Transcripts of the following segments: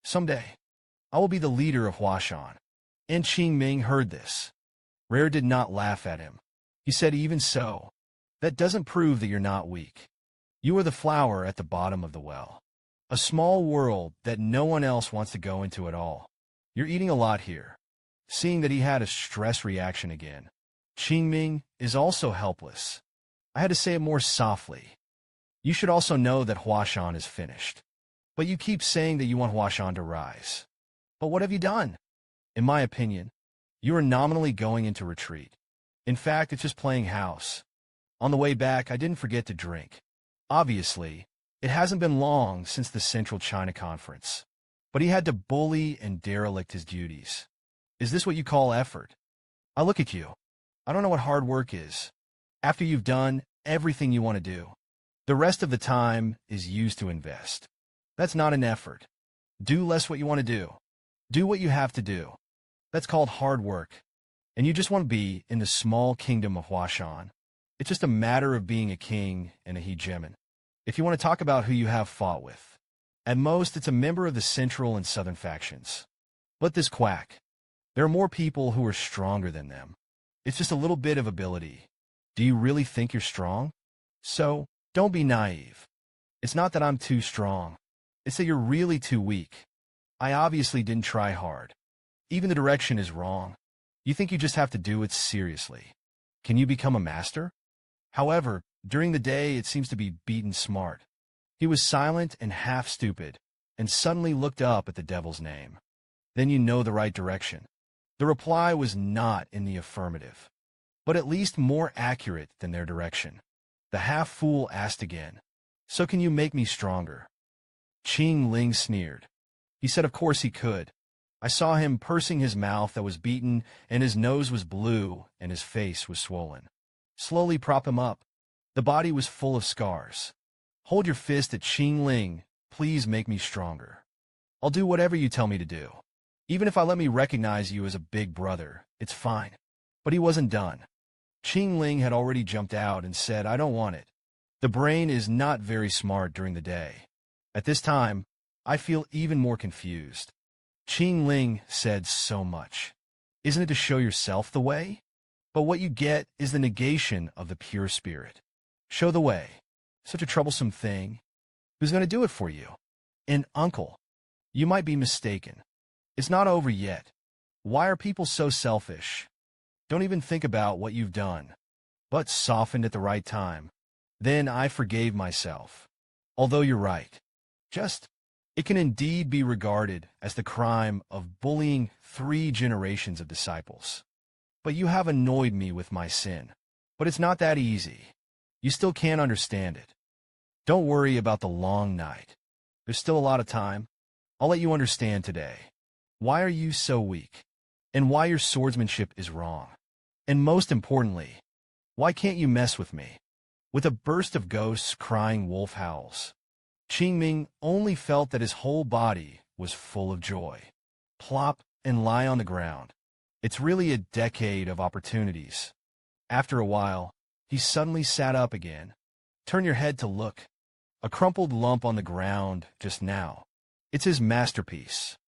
Someday, I will be the leader of Huashan. And Qingming heard this. Rare did not laugh at him. He said, even so, that doesn't prove that you're not weak. You are the flower at the bottom of the well. A small world that no one else wants to go into at all. You're eating a lot here. Seeing that he had a stress reaction again, Qingming is also helpless. I had to say it more softly. You should also know that Huashan is finished. But you keep saying that you want Huashan to rise. But what have you done? In my opinion, you are nominally going into retreat. In fact, it's just playing house. On the way back, I didn't forget to drink. Obviously, it hasn't been long since the Central China Conference. But he had to bully and derelict his duties. Is this what you call effort? I look at you. I don't know what hard work is. After you've done everything you want to do, the rest of the time is used to invest. That's not an effort. Do less what you want to do. Do what you have to do. That's called hard work. And you just want to be in the small kingdom of Huashan. It's just a matter of being a king and a hegemon. If you want to talk about who you have fought with, at most it's a member of the central and southern factions. Let this quack. There are more people who are stronger than them. It's just a little bit of ability. Do you really think you're strong? So, don't be naive. It's not that I'm too strong. It's that you're really too weak. I obviously didn't try hard. Even the direction is wrong. You think you just have to do it seriously. Can you become a master? However, during the day it seems to be beaten smart. He was silent and half stupid, and suddenly looked up at the devil's name. Then you know the right direction. The reply was not in the affirmative, but at least more accurate than their direction. The half-fool asked again, so can you make me stronger? Qing Ling sneered. He said of course he could. I saw him pursing his mouth that was beaten, and his nose was blue, and his face was swollen. Slowly prop him up. The body was full of scars. Hold your fist at Qing Ling. Please make me stronger. I'll do whatever you tell me to do. Even if I let me recognize you as a big brother, it's fine. But he wasn't done. Qing Ling had already jumped out and said, I don't want it. The brain is not very smart during the day. At this time, I feel even more confused. Qing Ling said so much. Isn't it to show yourself the way? But what you get is the negation of the pure spirit. Show the way. Such a troublesome thing. Who's going to do it for you? An uncle. You might be mistaken. It's not over yet. Why are people so selfish? Don't even think about what you've done. But softened at the right time. Then I forgave myself. Although you're right. It can indeed be regarded as the crime of bullying 3 generations of disciples. But you have annoyed me with my sin. But it's not that easy. You still can't understand it. Don't worry about the long night. There's still a lot of time. I'll let you understand today. Why are you so weak? And why your swordsmanship is wrong? And most importantly, why can't you mess with me? With a burst of ghosts crying wolf howls, Qingming only felt that his whole body was full of joy. Plop and lie on the ground. It's really a decade of opportunities. After a while, he suddenly sat up again. Turn your head to look. A crumpled lump on the ground just now. It's his masterpiece.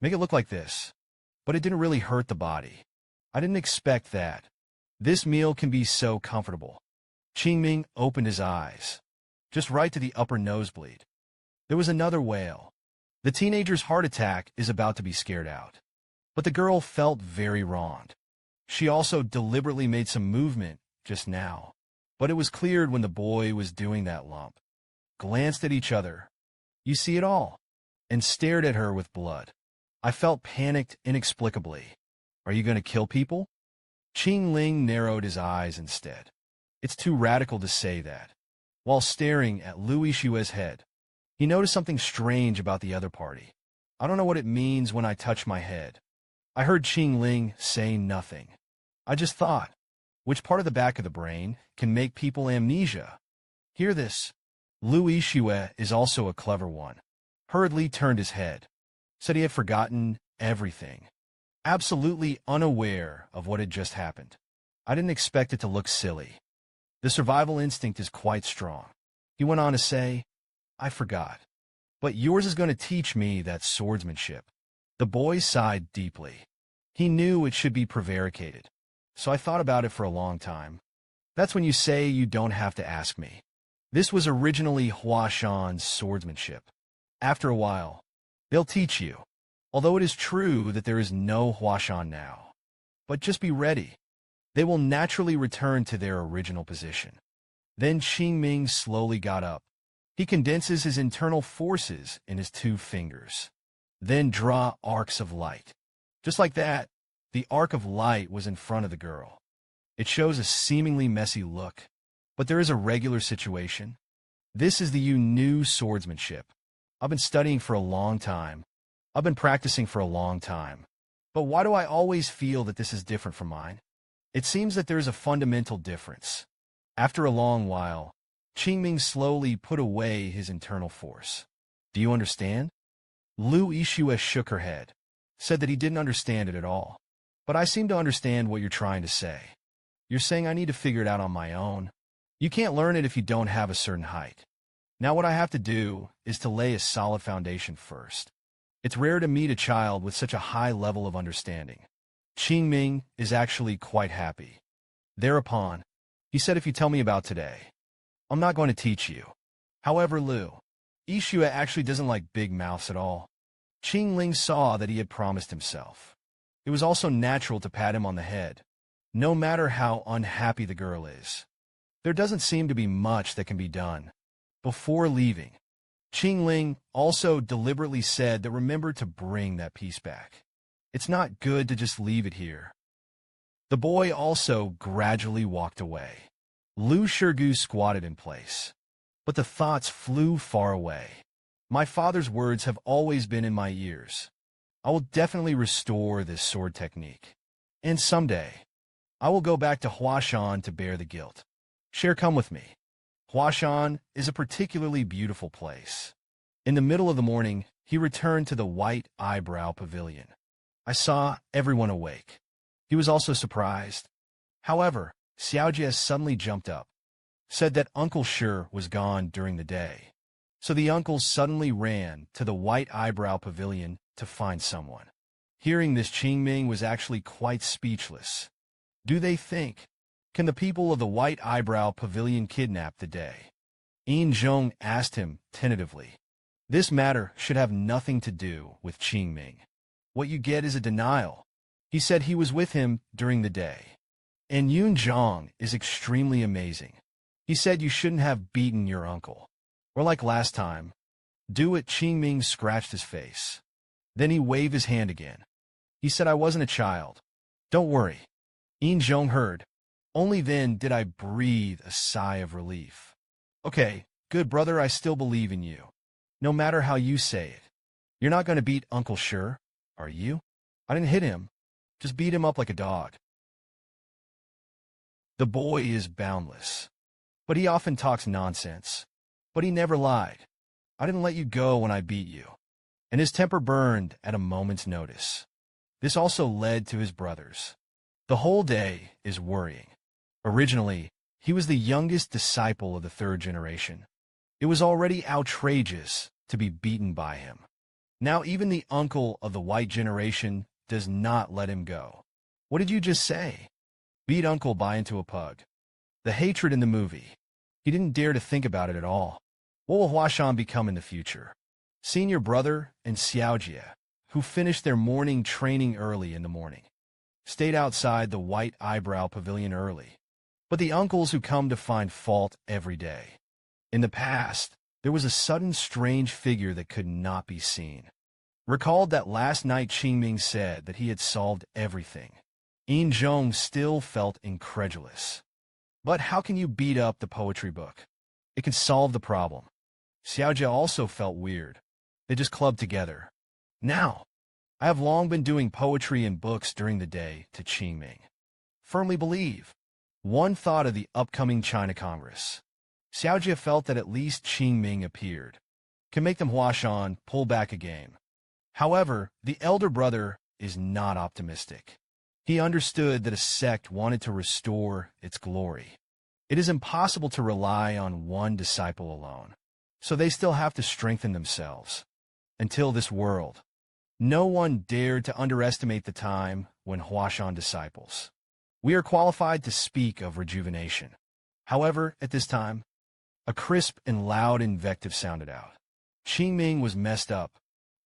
Make it look like this. But it didn't really hurt the body. I didn't expect that. This meal can be so comfortable. Qingming opened his eyes. Just right to the upper nosebleed. There was another wail. The teenager's heart attack is about to be scared out. But the girl felt very wronged. She also deliberately made some movement just now. But it was cleared when the boy was doing that lump. Glanced at each other. You see it all. And stared at her with blood. I felt panicked inexplicably. Are you going to kill people? Qing Ling narrowed his eyes instead. It's too radical to say that. While staring at Louis Xue's head, he noticed something strange about the other party. I don't know what it means when I touch my head. I heard Qing Ling say nothing. I just thought, which part of the back of the brain can make people amnesia? Hear this. Louis Xue is also a clever one. Hurriedly turned his head. Said he had forgotten everything. Absolutely unaware of what had just happened. I didn't expect it to look silly. The survival instinct is quite strong. He went on to say, I forgot. But yours is going to teach me that swordsmanship. The boy sighed deeply. He knew it should be prevaricated. So I thought about it for a long time. That's when you say you don't have to ask me. This was originally Hua Shan's swordsmanship. After a while, they'll teach you. Although it is true that there is no Hua Shan now. But just be ready. They will naturally return to their original position. Then Qing Ming slowly got up. He condenses his internal forces in his 2 fingers. Then draw arcs of light. Just like that, the arc of light was in front of the girl. It shows a seemingly messy look, but there is a regular situation. This is the new swordsmanship. I've been studying for a long time. I've been practicing for a long time. But why do I always feel that this is different from mine? It seems that there is a fundamental difference. After a long while, Qing Ming slowly put away his internal force. Do you understand? Lu Yixue shook her head, said that he didn't understand it at all. But I seem to understand what you're trying to say. You're saying I need to figure it out on my own. You can't learn it if you don't have a certain height. Now what I have to do is to lay a solid foundation first. It's rare to meet a child with such a high level of understanding. Qing Ming is actually quite happy. Thereupon, he said, if you tell me about today, I'm not going to teach you. However, Lu Yixue actually doesn't like big mouths at all. Qing Ling saw that he had promised himself. It was also natural to pat him on the head, no matter how unhappy the girl is. There doesn't seem to be much that can be done. Before leaving, Qing Ling also deliberately said that remember to bring that piece back. It's not good to just leave it here. The boy also gradually walked away. Lu Shirgu squatted in place. But the thoughts flew far away. My father's words have always been in my ears. I will definitely restore this sword technique. And someday, I will go back to Huashan to bear the guilt. Share, come with me. Huashan is a particularly beautiful place. In the middle of the morning, he returned to the White Eyebrow Pavilion. I saw everyone awake. He was also surprised. However, Xiaojie suddenly jumped up, said that Uncle Shi was gone during the day. So the uncles suddenly ran to the White Eyebrow Pavilion to find someone. Hearing this, Qing Ming was actually quite speechless. Do they think? Can the people of the White Eyebrow Pavilion kidnap the day? Yin Zhong asked him tentatively. This matter should have nothing to do with Qing Ming. What you get is a denial. He said he was with him during the day. And Yun Zhong is extremely amazing. He said you shouldn't have beaten your uncle. Or like last time. Do it. Qing Ming scratched his face. Then he waved his hand again. He said I wasn't a child. Don't worry. Yin Zhong heard. Only then did I breathe a sigh of relief. Okay, good brother, I still believe in you. No matter how you say it. You're not going to beat Uncle Shi, are you? I didn't hit him. Just beat him up like a dog. The boy is boundless. But he often talks nonsense. But he never lied. I didn't let you go when I beat you. And his temper burned at a moment's notice. This also led to his brothers. The whole day is worrying. Originally, he was the youngest disciple of the 3rd generation. It was already outrageous to be beaten by him. Now even the uncle of the white generation does not let him go. What did you just say? Beat uncle by into a pug. The hatred in the movie. He didn't dare to think about it at all. What will Huashan become in the future? Senior brother and Xiaojie, who finished their morning training early in the morning, stayed outside the White Eyebrow Pavilion early. But the uncles who come to find fault every day. In the past, there was a sudden strange figure that could not be seen. Recalled that last night Qing Ming said that he had solved everything. Yin Zhong still felt incredulous. But how can you beat up the poetry book? It can solve the problem. Xiaojie also felt weird. They just clubbed together. Now, I have long been doing poetry and books during the day to Qing Ming. Firmly believe. One thought of the upcoming China Congress. Xiaojie felt that at least Qing Ming appeared. Can make them Huashan pull back a game. However, the elder brother is not optimistic. He understood that a sect wanted to restore its glory. It is impossible to rely on one disciple alone. so they still have to strengthen themselves. Until this world, no one dared to underestimate the time when Huashan disciples. We are qualified to speak of rejuvenation. However, at this time, a crisp and loud invective sounded out. Qingming was messed up,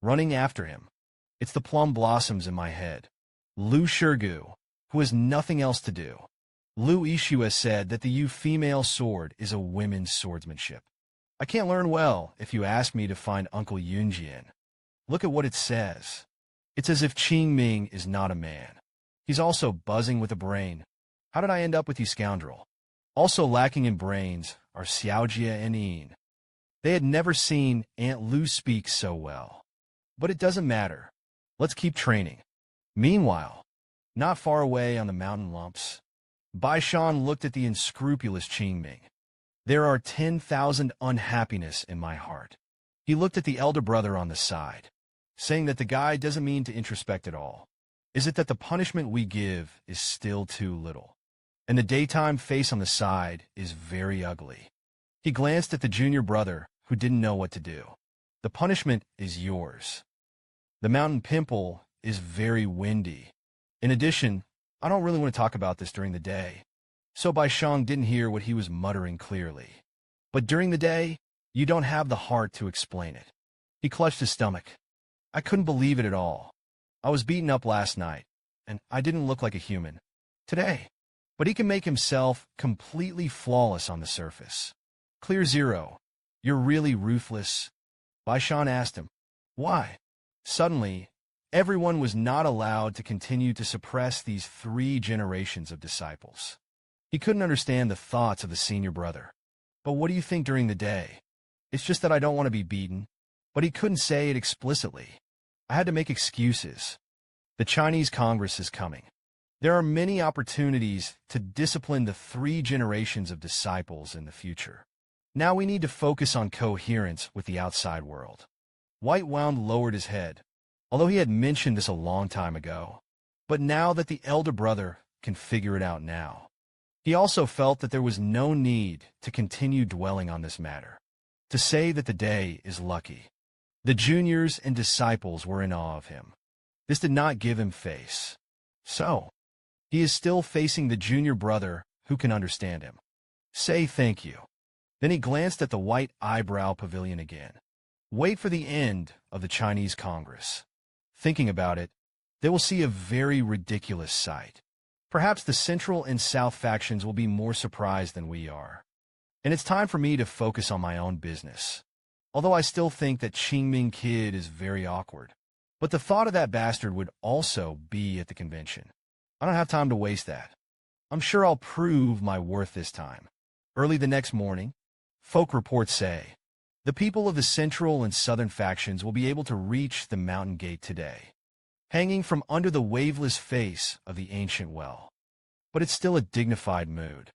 running after him. It's the plum blossoms in my head. Lu Shirgu, who has nothing else to do. Lu Ishua said that the Yu female sword is a women's swordsmanship. I can't learn well if you ask me to find Uncle Yunjian. Look at what it says. It's as if Qingming is not a man. He's also buzzing with a brain. How did I end up with you, scoundrel? Also lacking in brains are Xiaojia and Yin. They had never seen Aunt Lu speak so well. But it doesn't matter. Let's keep training. Meanwhile, not far away on the mountain lumps, Baishan looked at the unscrupulous Qingming. There are 10,000 unhappiness in my heart. He looked at the elder brother on the side, saying that the guy doesn't mean to introspect at all. Is it that the punishment we give is still too little? And the daytime face on the side is very ugly. He glanced at the junior brother, who didn't know what to do. The punishment is yours. The mountain pimple is very windy. In addition, I don't really want to talk about this during the day. So Baishang didn't hear what he was muttering clearly. But during the day, you don't have the heart to explain it. He clutched his stomach. I couldn't believe it at all. I was beaten up last night, and I didn't look like a human. Today. But he can make himself completely flawless on the surface. Clear zero. You're really ruthless. Baishan asked him. Why? Suddenly, everyone was not allowed to continue to suppress these 3 generations of disciples. He couldn't understand the thoughts of the senior brother. But what do you think during the day? It's just that I don't want to be beaten. But he couldn't say it explicitly. I had to make excuses. The Chinese Congress is coming. There are many opportunities to discipline the 3 generations of disciples in the future. Now we need to focus on coherence with the outside world. White Wound lowered his head, although he had mentioned this a long time ago. But now that the elder brother can figure it out now, he also felt that there was no need to continue dwelling on this matter. To say that the day is lucky. The juniors and disciples were in awe of him. This did not give him face. So, he is still facing the junior brother who can understand him. Say thank you. Then he glanced at the white eyebrow pavilion again. Wait for the end of the Chinese Congress. Thinking about it, they will see a very ridiculous sight. Perhaps the Central and South factions will be more surprised than we are. And it's time for me to focus on my own business. Although I still think that Qingming Kid is very awkward. But the thought of that bastard would also be at the convention. I don't have time to waste that. I'm sure I'll prove my worth this time. Early the next morning, folk reports say, the people of the Central and Southern factions will be able to reach the mountain gate today, hanging from under the waveless face of the ancient well. But it's still a dignified mood.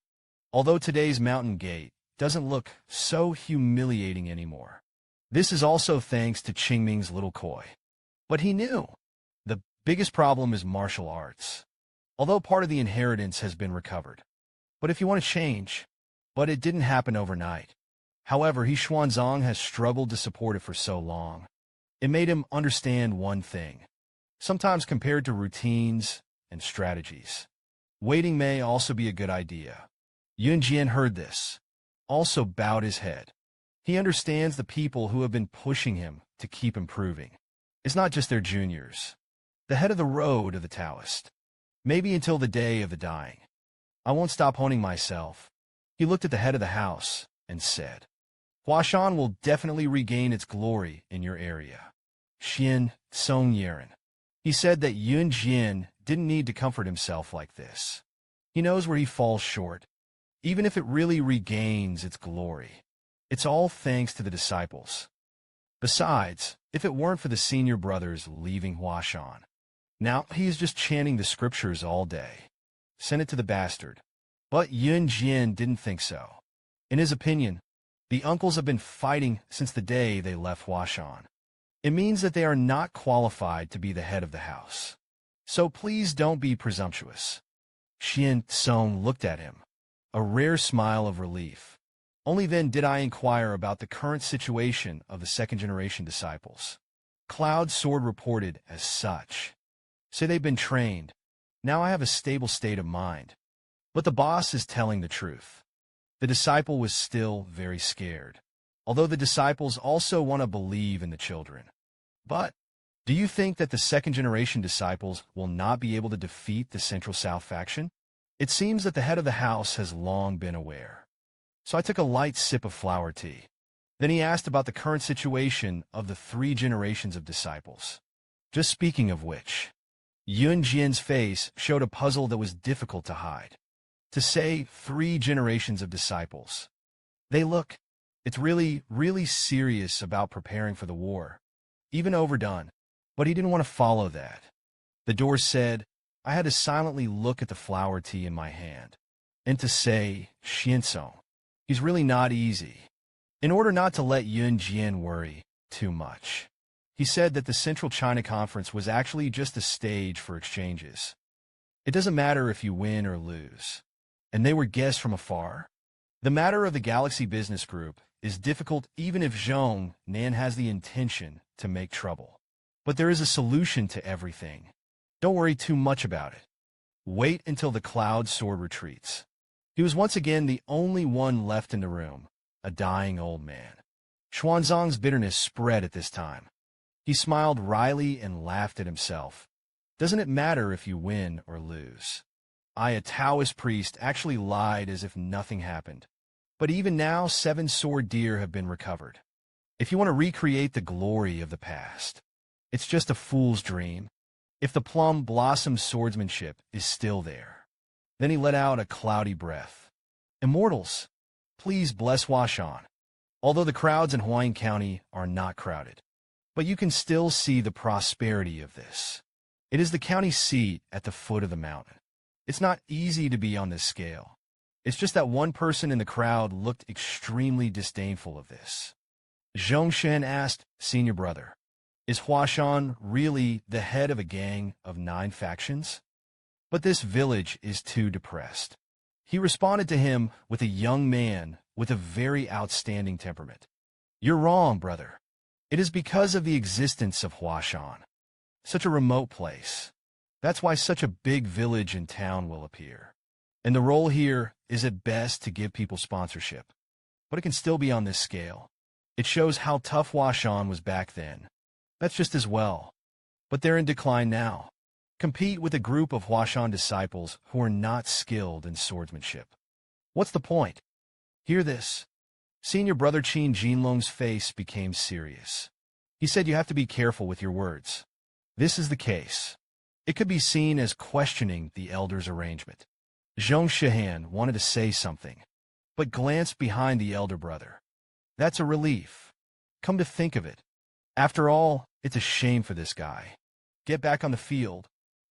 Although today's mountain gate doesn't look so humiliating anymore. This is also thanks to Qingming's little koi. But he knew. The biggest problem is martial arts. Although part of the inheritance has been recovered. But if you want to change, but it didn't happen overnight. However, he Xuanzang has struggled to support it for so long. It made him understand one thing. Sometimes compared to routines and strategies, waiting may also be a good idea. Yunjian heard this, also bowed his head. He understands the people who have been pushing him to keep improving. It's not just their juniors. The head of the road of the Taoist. Maybe until the day of the dying. I won't stop honing myself. He looked at the head of the house and said, Huashan will definitely regain its glory in your area. Xian Song Yeren. He said that Yun Jian didn't need to comfort himself like this. He knows where he falls short. Even if it really regains its glory, it's all thanks to the disciples. Besides, if it weren't for the senior brothers leaving Huashan, now he is just chanting the scriptures all day. Send it to the bastard. But Yun Jian didn't think so. In his opinion, the uncles have been fighting since the day they left Huashan. It means that they are not qualified to be the head of the house. So please don't be presumptuous. Xian Song looked at him, a rare smile of relief. Only then did I inquire about the current situation of the second-generation disciples. Cloud Sword reported as such. Say they've been trained. Now I have a stable state of mind. But the boss is telling the truth. The disciple was still very scared, although the disciples also want to believe in the children. But do you think that the second-generation disciples will not be able to defeat the Central South faction? It seems that the head of the house has long been aware. So I took a light sip of flower tea. Then he asked about the current situation of the 3 generations of disciples. Just speaking of which, Yun Jian's face showed a puzzle that was difficult to hide. To say 3 generations of disciples. It's really serious about preparing for the war. Even overdone. But he didn't want to follow that. The door said, I had to silently look at the flower tea in my hand. And to say, Xianzong. He's really not easy. In order not to let Yun Jian worry too much, he said that the Central China Conference was actually just a stage for exchanges. It doesn't matter if you win or lose. And they were guests from afar. The matter of the Galaxy Business Group is difficult even if Zhongnan has the intention to make trouble. But there is a solution to everything. Don't worry too much about it. Wait until the Cloud Sword retreats. He was once again the only one left in the room, a dying old man. Xuanzang's bitterness spread at this time. He smiled wryly and laughed at himself. Doesn't it matter if you win or lose? A Taoist priest actually lied as if nothing happened. But even now, 7 sword deer have been recovered. If you want to recreate the glory of the past, it's just a fool's dream. If the plum blossom swordsmanship is still there. Then he let out a cloudy breath. Immortals, please bless Huashan. Although the crowds in Huayin County are not crowded. But you can still see the prosperity of this. It is the county seat at the foot of the mountain. It's not easy to be on this scale. It's just that one person in the crowd looked extremely disdainful of this. Zhongshan asked, Senior brother, is Huashan really the head of a gang of 9 factions? But this village is too depressed. He responded to him with a young man with a very outstanding temperament. You're wrong, brother. It is because of the existence of Huashan. Such a remote place. That's why such a big village and town will appear. And the role here is at best to give people sponsorship. But it can still be on this scale. It shows how tough Huashan was back then. That's just as well. But they're in decline now. Compete with a group of Huashan disciples who are not skilled in swordsmanship. What's the point? Hear this. Senior brother Qin Jinlong's face became serious. He said you have to be careful with your words. This is the case. It could be seen as questioning the elder's arrangement. Zhong Shihan wanted to say something, but glanced behind the elder brother. That's a relief. Come to think of it. After all, it's a shame for this guy. Get back on the field.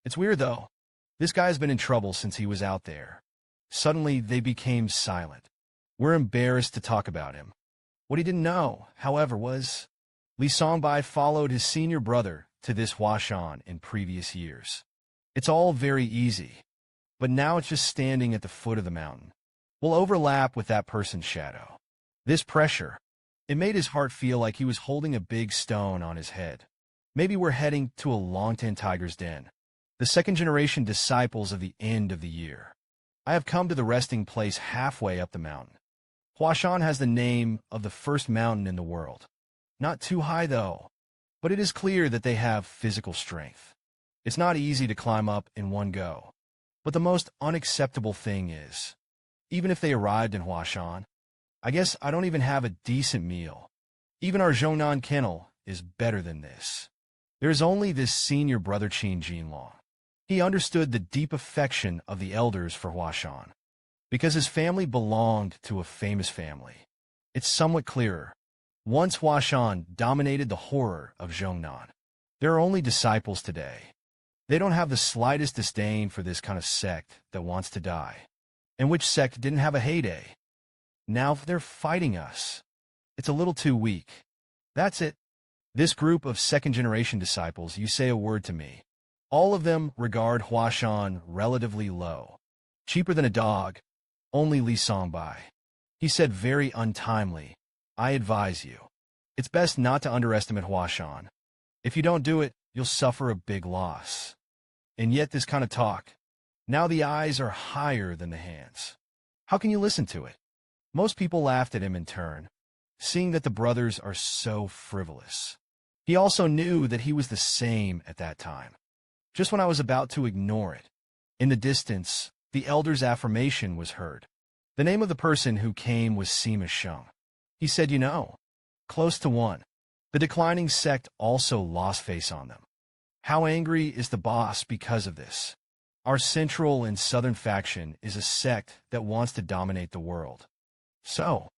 It's weird, though. This guy's been in trouble since he was out there. Suddenly, they became silent. We're embarrassed to talk about him. What he didn't know, however, was Li Songbai followed his senior brother to this Huashan in previous years. It's all very easy. But now it's just standing at the foot of the mountain. Will overlap with that person's shadow. This pressure, it made his heart feel like he was holding a big stone on his head. Maybe we're heading to a Longtan tiger's den. The second-generation disciples of the end of the year. I have come to the resting place halfway up the mountain. Huashan has the name of the first mountain in the world. Not too high, though. But it is clear that they have physical strength. It's not easy to climb up in one go. But the most unacceptable thing is, even if they arrived in Huashan, I guess I don't even have a decent meal. Even our Zhongnan kennel is better than this. There is only this senior brother Qin Jinlong. He understood the deep affection of the elders for Huashan, because his family belonged to a famous family. It's somewhat clearer. Once Huashan dominated the horror of Zhongnan. There are only disciples today. They don't have the slightest disdain for this kind of sect that wants to die. And which sect didn't have a heyday? Now they're fighting us. It's a little too weak. That's it. This group of second-generation disciples, you say a word to me. All of them regard Huashan relatively low. Cheaper than a dog. Only Li Songbai. He said very untimely, I advise you. It's best not to underestimate Huashan. If you don't do it, you'll suffer a big loss. And yet this kind of talk. Now the eyes are higher than the hands. How can you listen to it? Most people laughed at him in turn, seeing that the brothers are so frivolous. He also knew that he was the same at that time. Just when I was about to ignore it, in the distance, the elder's affirmation was heard. The name of the person who came was Sima Sheng. He said, you know, close to one. The declining sect also lost face on them. How angry is the boss because of this? Our central and southern faction is a sect that wants to dominate the world. So,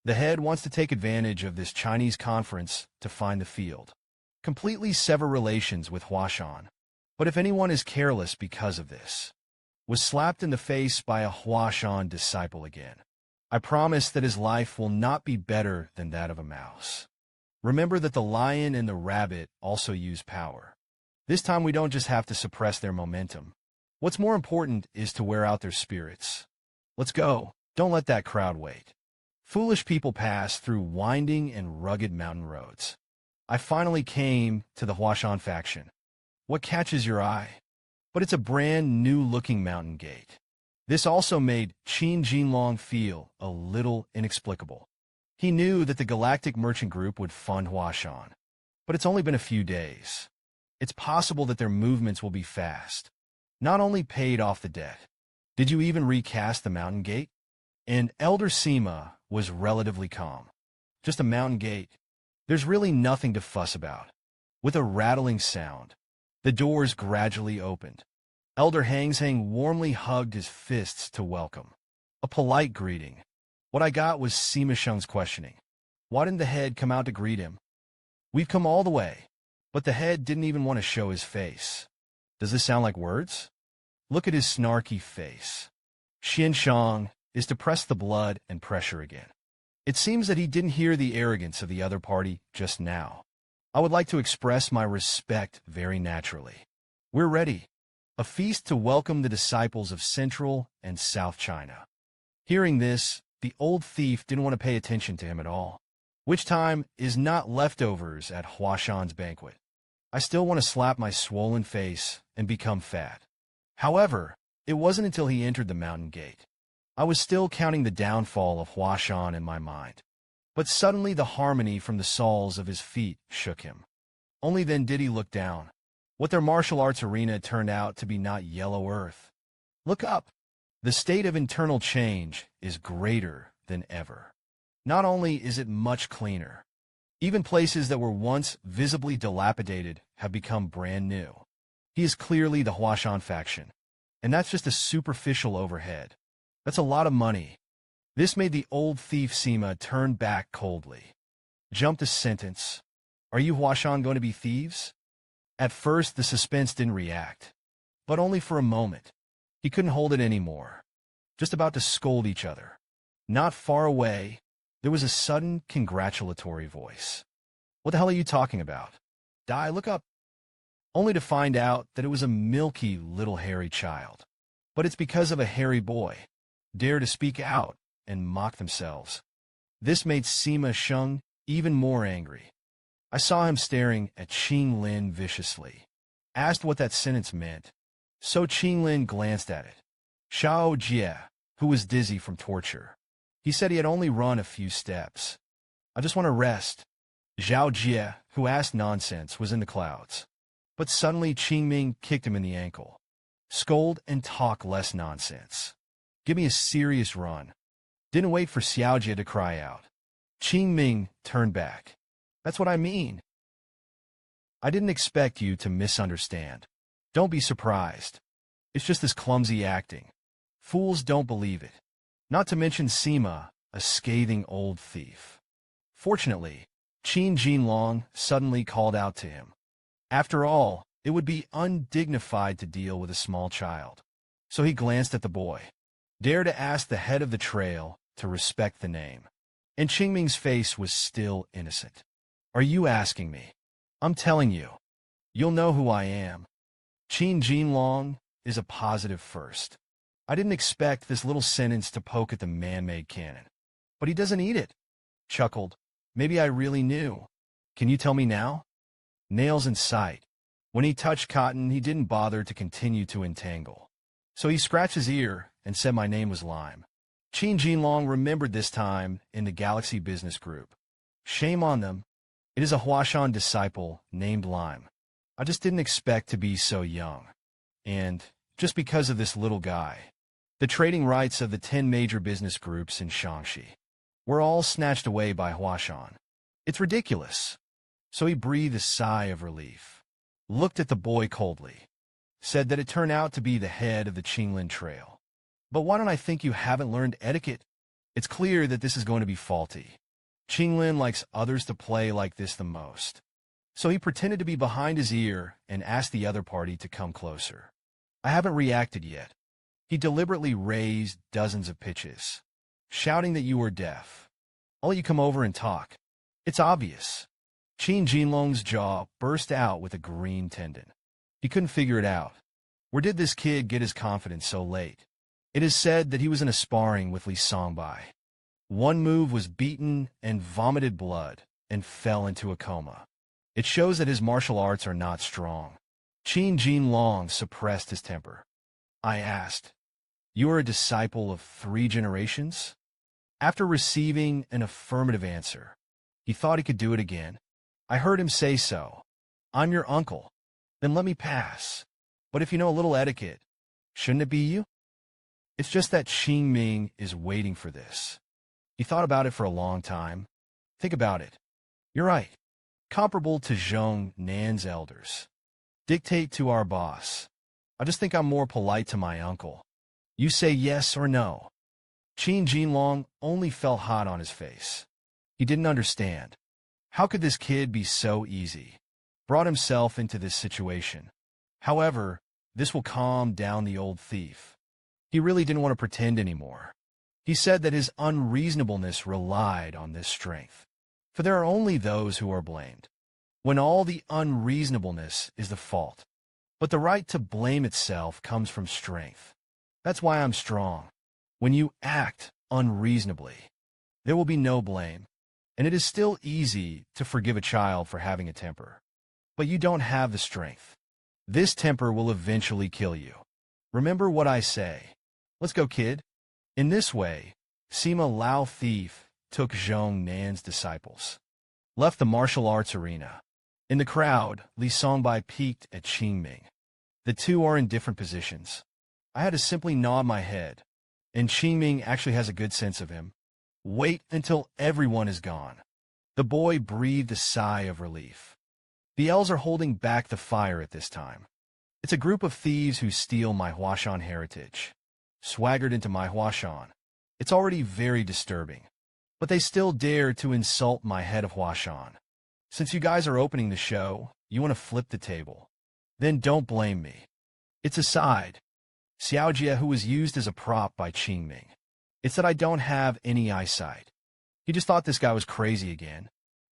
the head wants to take advantage of this Chinese conference to find the field. Completely sever relations with Huashan. But if anyone is careless because of this, was slapped in the face by a Huashan disciple again, I promise that his life will not be better than that of a mouse. Remember that the lion and the rabbit also use power. This time we don't just have to suppress their momentum. What's more important is to wear out their spirits. Let's go. Don't let that crowd wait. Foolish people pass through winding and rugged mountain roads. I finally came to the Huashan faction. What catches your eye? But it's a brand new looking mountain gate. This also made Qin Jinlong feel a little inexplicable. He knew that the Galactic Merchant Group would fund Huashan, but it's only been a few days. It's possible that their movements will be fast. Not only paid off the debt. Did you even recast the mountain gate? And Elder Sima was relatively calm. Just a mountain gate. There's really nothing to fuss about. With a rattling sound, the doors gradually opened. Elder Hangzhang warmly hugged his fists to welcome. A polite greeting. What I got was Sima Sheng's questioning. Why didn't the head come out to greet him? We've come all the way. But the head didn't even want to show his face. Does this sound like words? Look at his snarky face. Xian Shang is to press the blood and pressure again. It seems that he didn't hear the arrogance of the other party just now. I would like to express my respect very naturally. We're ready. A feast to welcome the disciples of Central and South China. Hearing this, the old thief didn't want to pay attention to him at all. Which time is not leftovers at Huashan's banquet. I still want to slap my swollen face and become fat. However, it wasn't until he entered the mountain gate. I was still counting the downfall of Huashan in my mind. But suddenly the harmony from the soles of his feet shook him. Only then did he look down. What their martial arts arena turned out to be not yellow earth. Look up. The state of internal change is greater than ever. Not only is it much cleaner, even places that were once visibly dilapidated have become brand new. He is clearly the Huashan faction, and that's just a superficial overhead. That's a lot of money. This made the old thief Sima turn back coldly. Jumped a sentence. Are you Huashan going to be thieves? At first, the suspense didn't react, but only for a moment. He couldn't hold it anymore. Just about to scold each other. Not far away, there was a sudden congratulatory voice. What the hell are you talking about? Dai, look up. Only to find out that it was a milky little hairy child. But it's because of a hairy boy. Dare to speak out and mock themselves. This made Sima Sheng even more angry. I saw him staring at Qing Lin viciously. Asked what that sentence meant. So Qing Lin glanced at it. Xiao Jie, who was dizzy from torture. He said he had only run a few steps. I just want to rest. Zhao Jie, who asked nonsense, was in the clouds. But suddenly Qing Ming kicked him in the ankle. Scold and talk less nonsense. Give me a serious run. Didn't wait for Xiao Jie to cry out. Qing Ming turned back. That's what I mean. I didn't expect you to misunderstand. Don't be surprised. It's just this clumsy acting. Fools don't believe it. Not to mention Sima, a scathing old thief. Fortunately, Qin Jinlong suddenly called out to him. After all, it would be undignified to deal with a small child. So he glanced at the boy. Dare to ask the head of the trail to respect the name. And Qingming's face was still innocent. Are you asking me? I'm telling you. You'll know who I am. Qin Jinlong is a positive first. I didn't expect this little sentence to poke at the man-made cannon. But he doesn't eat it. Chuckled. Maybe I really knew. Can you tell me now? Nails in sight. When he touched cotton, he didn't bother to continue to entangle. So he scratched his ear and said my name was Lime. Qin Jinlong remembered this time in the Galaxy Business Group. Shame on them. It is a Huashan disciple named Lime. I just didn't expect to be so young. And, just because of this little guy, the trading rights of the 10 major business groups in Shaanxi were all snatched away by Huashan. It's ridiculous. So he breathed a sigh of relief, looked at the boy coldly, said that it turned out to be the head of the Qinglin Trail. But why don't I think you haven't learned etiquette? It's clear that this is going to be faulty. Qinglin likes others to play like this the most. So he pretended to be behind his ear and asked the other party to come closer. I haven't reacted yet. He deliberately raised dozens of pitches, shouting that you were deaf. I'll let you come over and talk. It's obvious. Qin Jinlong's jaw burst out with a green tendon. He couldn't figure it out. Where did this kid get his confidence so late? It is said that he was in a sparring with Li Songbai. One move was beaten and vomited blood and fell into a coma. It shows that his martial arts are not strong. Qin Jinlong suppressed his temper. I asked, "You are a disciple of 3 generations?" After receiving an affirmative answer, he thought he could do it again. I heard him say so. I'm your uncle. Then let me pass. But if you know a little etiquette, shouldn't it be you? It's just that Qing Ming is waiting for this. He thought about it for a long time. Think about it. You're right. Comparable to Zhongnan's elders. Dictate to our boss. I just think I'm more polite to my uncle. You say yes or no. Qin Jinlong only felt hot on his face. He didn't understand. How could this kid be so easy? Brought himself into this situation. However, this will calm down the old thief. He really didn't want to pretend anymore. He said that his unreasonableness relied on this strength. For there are only those who are blamed, when all the unreasonableness is the fault. But the right to blame itself comes from strength. That's why I'm strong. When you act unreasonably, there will be no blame. And it is still easy to forgive a child for having a temper. But you don't have the strength. This temper will eventually kill you. Remember what I say. Let's go, kid. In this way, Sima Lao Thief took Zhongnan's disciples, left the martial arts arena. In the crowd, Li Songbai peeked at Qing Ming. The two are in different positions. I had to simply nod my head, and Qing Ming actually has a good sense of him. Wait until everyone is gone. The boy breathed a sigh of relief. The elves are holding back the fire at this time. It's a group of thieves who steal my Huashan heritage. Swaggered into my Huashan. It's already very disturbing. But they still dare to insult my head of Huashan. Since you guys are opening the show, you want to flip the table. Then don't blame me. It's a side. Xiaojie, who was used as a prop by Qing Ming. It's that I don't have any eyesight. He just thought this guy was crazy again.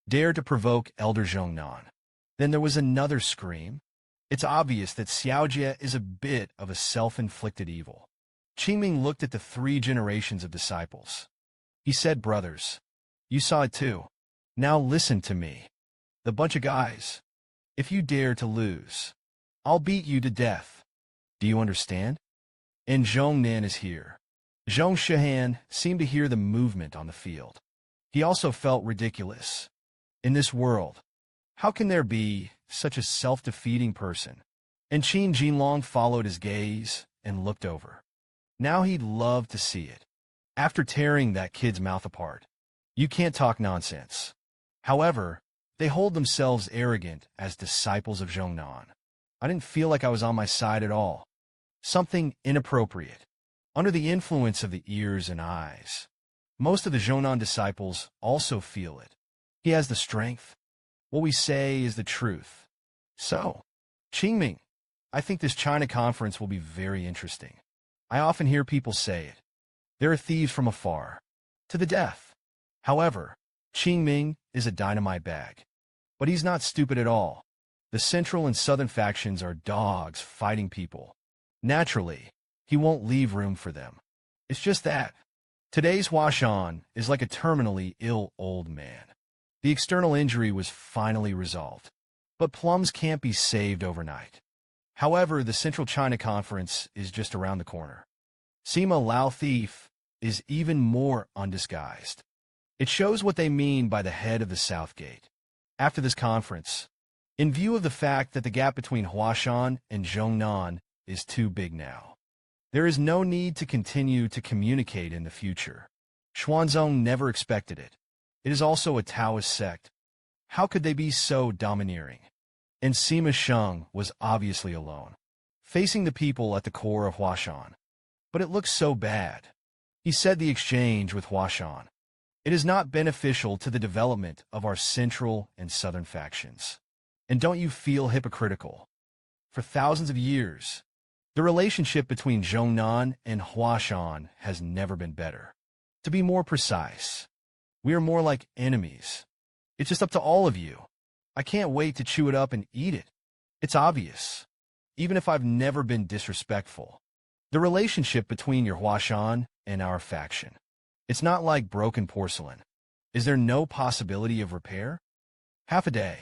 Dared to provoke Elder Zhongnan. Then there was another scream. It's obvious that Xiaojie is a bit of a self-inflicted evil. Qing Ming looked at the 3 generations of disciples. He said, "Brothers, you saw it too. Now listen to me. The bunch of guys. If you dare to lose, I'll beat you to death. Do you understand?" And Zhongnan is here. Zhong Shihan seemed to hear the movement on the field. He also felt ridiculous. In this world, how can there be such a self-defeating person? And Qin Jinlong followed his gaze and looked over. Now he'd love to see it. After tearing that kid's mouth apart, you can't talk nonsense. However, they hold themselves arrogant as disciples of Zhongnan. I didn't feel like I was on my side at all. Something inappropriate. Under the influence of the ears and eyes. Most of the Zhongnan disciples also feel it. He has the strength. What we say is the truth. So, Qingming, I think this China conference will be very interesting. I often hear people say it. There are thieves from afar. To the death. However, Qingming is a dynamite bag. But he's not stupid at all. The central and southern factions are dogs fighting people. Naturally, he won't leave room for them. It's just that Today's Huashan is like a terminally ill old man. The external injury was finally resolved, but plums can't be saved overnight. However, the Central China Conference is just around the corner. Sima Lao Thief is even more undisguised. It shows what they mean by the head of the South Gate. After this conference, in view of the fact that the gap between Huashan and Zhongnan is too big now, there is no need to continue to communicate in the future. Xuanzong never expected it. It is also a Taoist sect. How could they be so domineering? And Sima Sheng was obviously alone, facing the people at the core of Huashan. But it looks so bad. He said the exchange with Huashan. It is not beneficial to the development of our central and southern factions. And don't you feel hypocritical? For thousands of years, the relationship between Zhongnan and Huashan has never been better. To be more precise, we are more like enemies. It's just up to all of you. I can't wait to chew it up and eat it. It's obvious, even if I've never been disrespectful. The relationship between your Huashan and our faction. It's not like broken porcelain. Is there no possibility of repair? Half a day,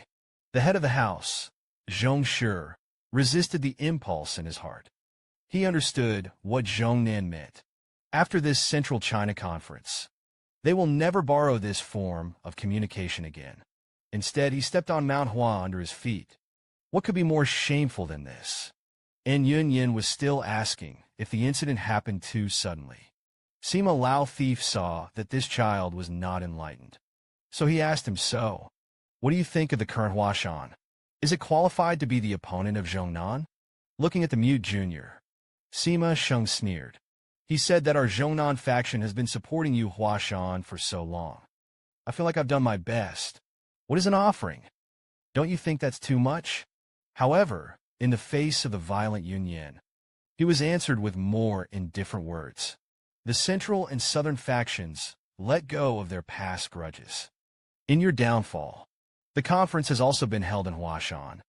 the head of the house, Zhong Shi, resisted the impulse in his heart. He understood what Zhongnan meant. After this Central China Conference, they will never borrow this form of communication again. Instead, he stepped on Mount Hua under his feet. What could be more shameful than this? And Yunyan was still asking if the incident happened too suddenly. Sima Lao Thief saw that this child was not enlightened. So he asked him, so, what do you think of the current Huashan? Is it qualified to be the opponent of Zhongnan? Looking at the mute junior, Sima Sheng sneered. He said that our Zhongnan faction has been supporting you Huashan for so long. I feel like I've done my best. What is an offering? Don't you think that's too much? However, in the face of the violent Yunyan, he was answered with more indifferent words. The central and southern factions let go of their past grudges. In your downfall, the conference has also been held in Huashan,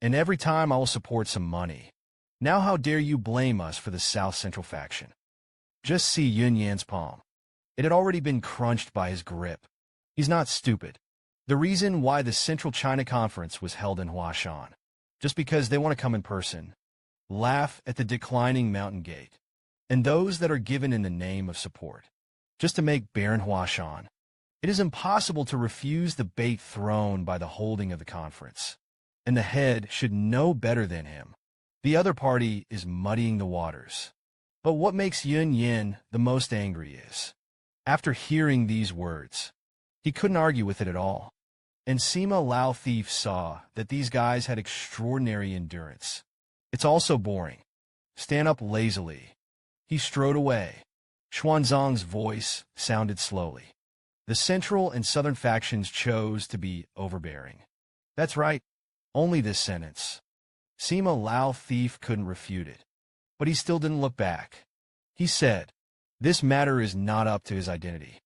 and every time I will support some money. Now how dare you blame us for the South Central faction? Just see Yunyan's palm. It had already been crunched by his grip. He's not stupid. The reason why the Central China Conference was held in Huashan, just because they want to come in person, laugh at the declining mountain gate, and those that are given in the name of support, just to make barren Huashan. It is impossible to refuse the bait thrown by the holding of the conference, and the head should know better than him. The other party is muddying the waters. But what makes Yun Yin the most angry is, after hearing these words, he couldn't argue with it at all. And Sima Lao Thief saw that these guys had extraordinary endurance. It's also boring. Stand up lazily. He strode away. Xuanzong's voice sounded slowly. The central and southern factions chose to be overbearing. That's right. Only this sentence. Sima Lao Thief couldn't refute it. But he still didn't look back. He said, this matter is not up to his identity.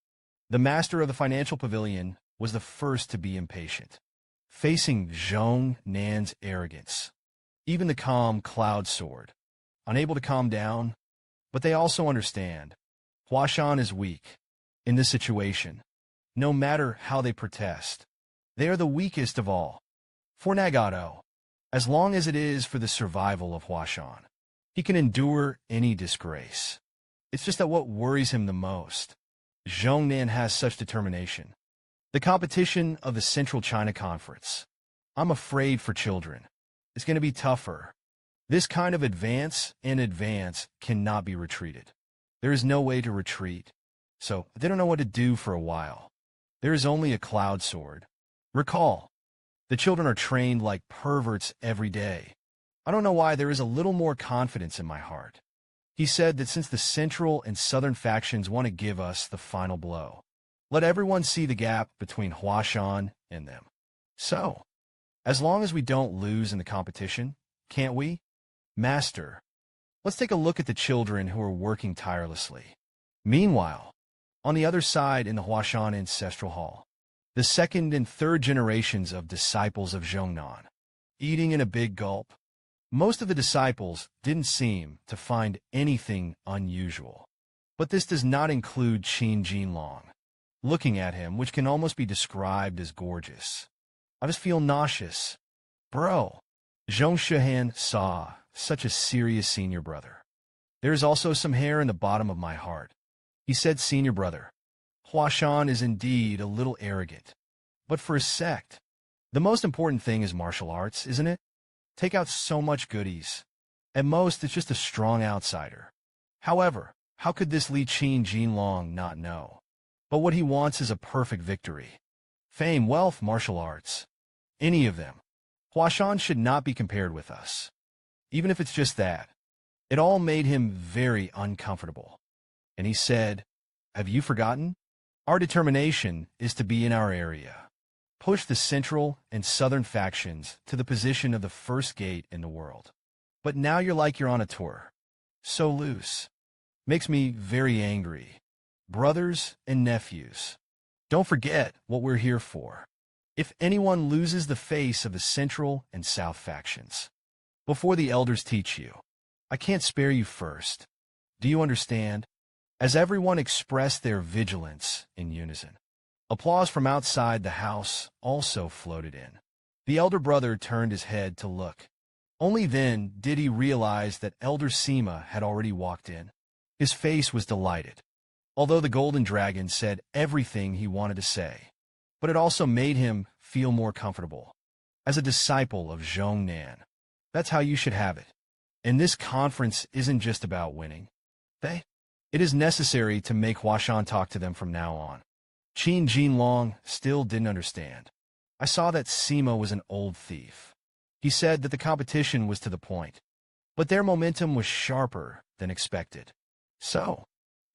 The master of the financial pavilion was the first to be impatient, facing Zhongnan's arrogance. Even the calm cloud soared, unable to calm down, but they also understand. Huashan is weak. In this situation, no matter how they protest, they are the weakest of all. For Nagato, as long as it is for the survival of Huashan, he can endure any disgrace. It's just that what worries him the most. Zhongnan has such determination. The competition of the Central China Conference. I'm afraid for children. It's going to be tougher. This kind of advance cannot be retreated. There is no way to retreat. So they don't know what to do for a while. There is only a cloud sword. Recall, the children are trained like perverts every day. I don't know why there is a little more confidence in my heart. He said that since the central and southern factions want to give us the final blow, let everyone see the gap between Huashan and them. So, as long as we don't lose in the competition, can't we? Master, let's take a look at the children who are working tirelessly. Meanwhile, on the other side in the Huashan Ancestral Hall, the second and third generations of disciples of Zhongnan, eating in a big gulp. Most of the disciples didn't seem to find anything unusual. But this does not include Qin Jinlong. Looking at him, which can almost be described as gorgeous, I just feel nauseous. Bro, Zhong Shihan saw such a serious senior brother. There is also some hair in the bottom of my heart. He said, senior brother, Huashan is indeed a little arrogant. But for a sect, the most important thing is martial arts, isn't it? Take out so much goodies. At most, it's just a strong outsider. However, how could this Li Qin Jinlong not know? But what he wants is a perfect victory. Fame, wealth, martial arts. Any of them. Huashan should not be compared with us. Even if it's just that. It all made him very uncomfortable. And he said, have you forgotten? Our determination is to be in our area. Push the central and southern factions to the position of the first gate in the world. But now you're on a tour. So loose. Makes me very angry. Brothers and nephews, don't forget what we're here for. If anyone loses the face of the central and south factions, before the elders teach you, I can't spare you first. Do you understand? As everyone expressed their vigilance in unison, applause from outside the house also floated in. The elder brother turned his head to look. Only then did he realize that Elder Sima had already walked in. His face was delighted, although the golden dragon said everything he wanted to say. But it also made him feel more comfortable. As a disciple of Zhongnan, that's how you should have it. And this conference isn't just about winning. It is necessary to make Huashan talk to them from now on. Qin Jinlong still didn't understand. I saw that Sima was an old thief. He said that the competition was to the point, but their momentum was sharper than expected. So,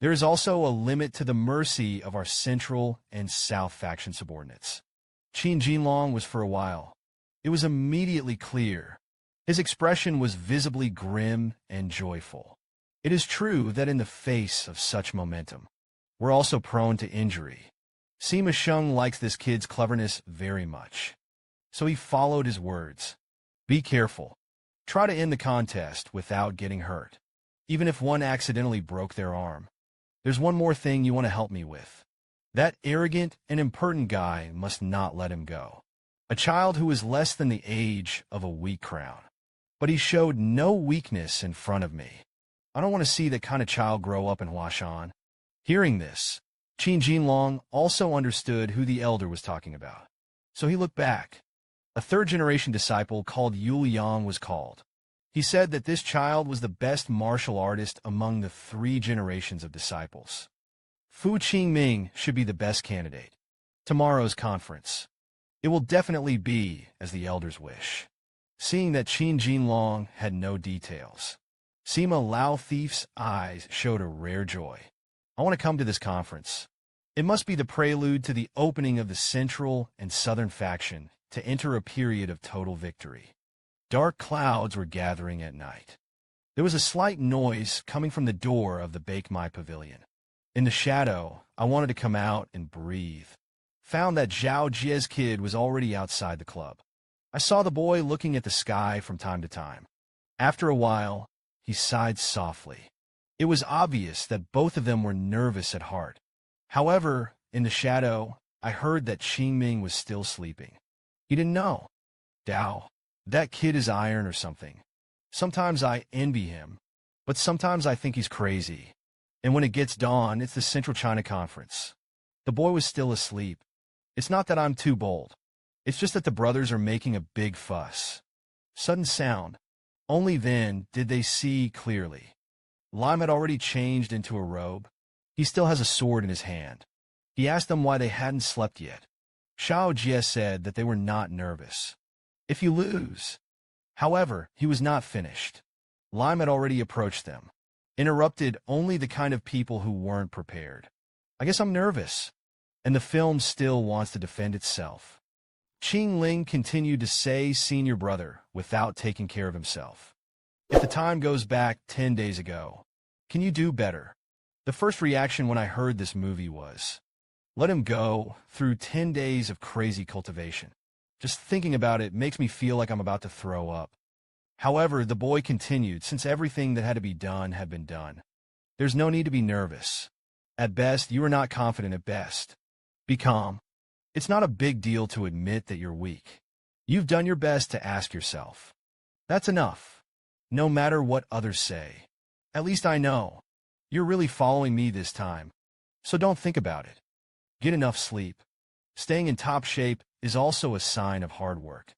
there is also a limit to the mercy of our central and south faction subordinates. Qin Jinlong was for a while. It was immediately clear. His expression was visibly grim and joyful. It is true that in the face of such momentum, we're also prone to injury. Sima Sheng likes this kid's cleverness very much. So he followed his words. Be careful. Try to end the contest without getting hurt, even if one accidentally broke their arm. There's one more thing you want to help me with. That arrogant and impertinent guy must not let him go. A child who is less than the age of a weak crown. But he showed no weakness in front of me. I don't want to see that kind of child grow up in Huashan. Hearing this, Qin Jinlong also understood who the elder was talking about. So he looked back. A third-generation disciple called Yu Yang was called. He said that this child was the best martial artist among the 3 generations of disciples. Fu Qingming should be the best candidate. Tomorrow's conference. It will definitely be as the elders wish. Seeing that Qin Jinlong had no details, Sima Lao Thief's eyes showed a rare joy. I want to come to this conference. It must be the prelude to the opening of the central and southern faction to enter a period of total victory. Dark clouds were gathering at night. There was a slight noise coming from the door of the Bake My Pavilion. In the shadow, I wanted to come out and breathe. Found that Zhao Jie's kid was already outside the club. I saw the boy looking at the sky from time to time. After a while, he sighed softly. It was obvious that both of them were nervous at heart. However, in the shadow, I heard that Qingming was still sleeping. He didn't know. Dao, that kid is iron or something. Sometimes I envy him, but sometimes I think he's crazy. And when it gets dawn, it's the Central China Conference. The boy was still asleep. It's not that I'm too bold. It's just that the brothers are making a big fuss. Sudden sound. Only then did they see clearly. Lime had already changed into a robe. He still has a sword in his hand. He asked them why they hadn't slept yet. Xiao Jie said that they were not nervous. If you lose. However, he was not finished. Lime had already approached them. Interrupted only the kind of people who weren't prepared. I guess I'm nervous. And the film still wants to defend itself. Qing Ling continued to say senior brother without taking care of himself. If the time goes back 10 days ago, can you do better? The first reaction when I heard this movie was, let him go through 10 days of crazy cultivation. Just thinking about it makes me feel like I'm about to throw up. However, the boy continued since everything that had to be done had been done. There's no need to be nervous. At best, you are not confident at best. Be calm. It's not a big deal to admit that you're weak. You've done your best to ask yourself. That's enough. No matter what others say. At least I know. You're really following me this time. So don't think about it. Get enough sleep. Staying in top shape is also a sign of hard work.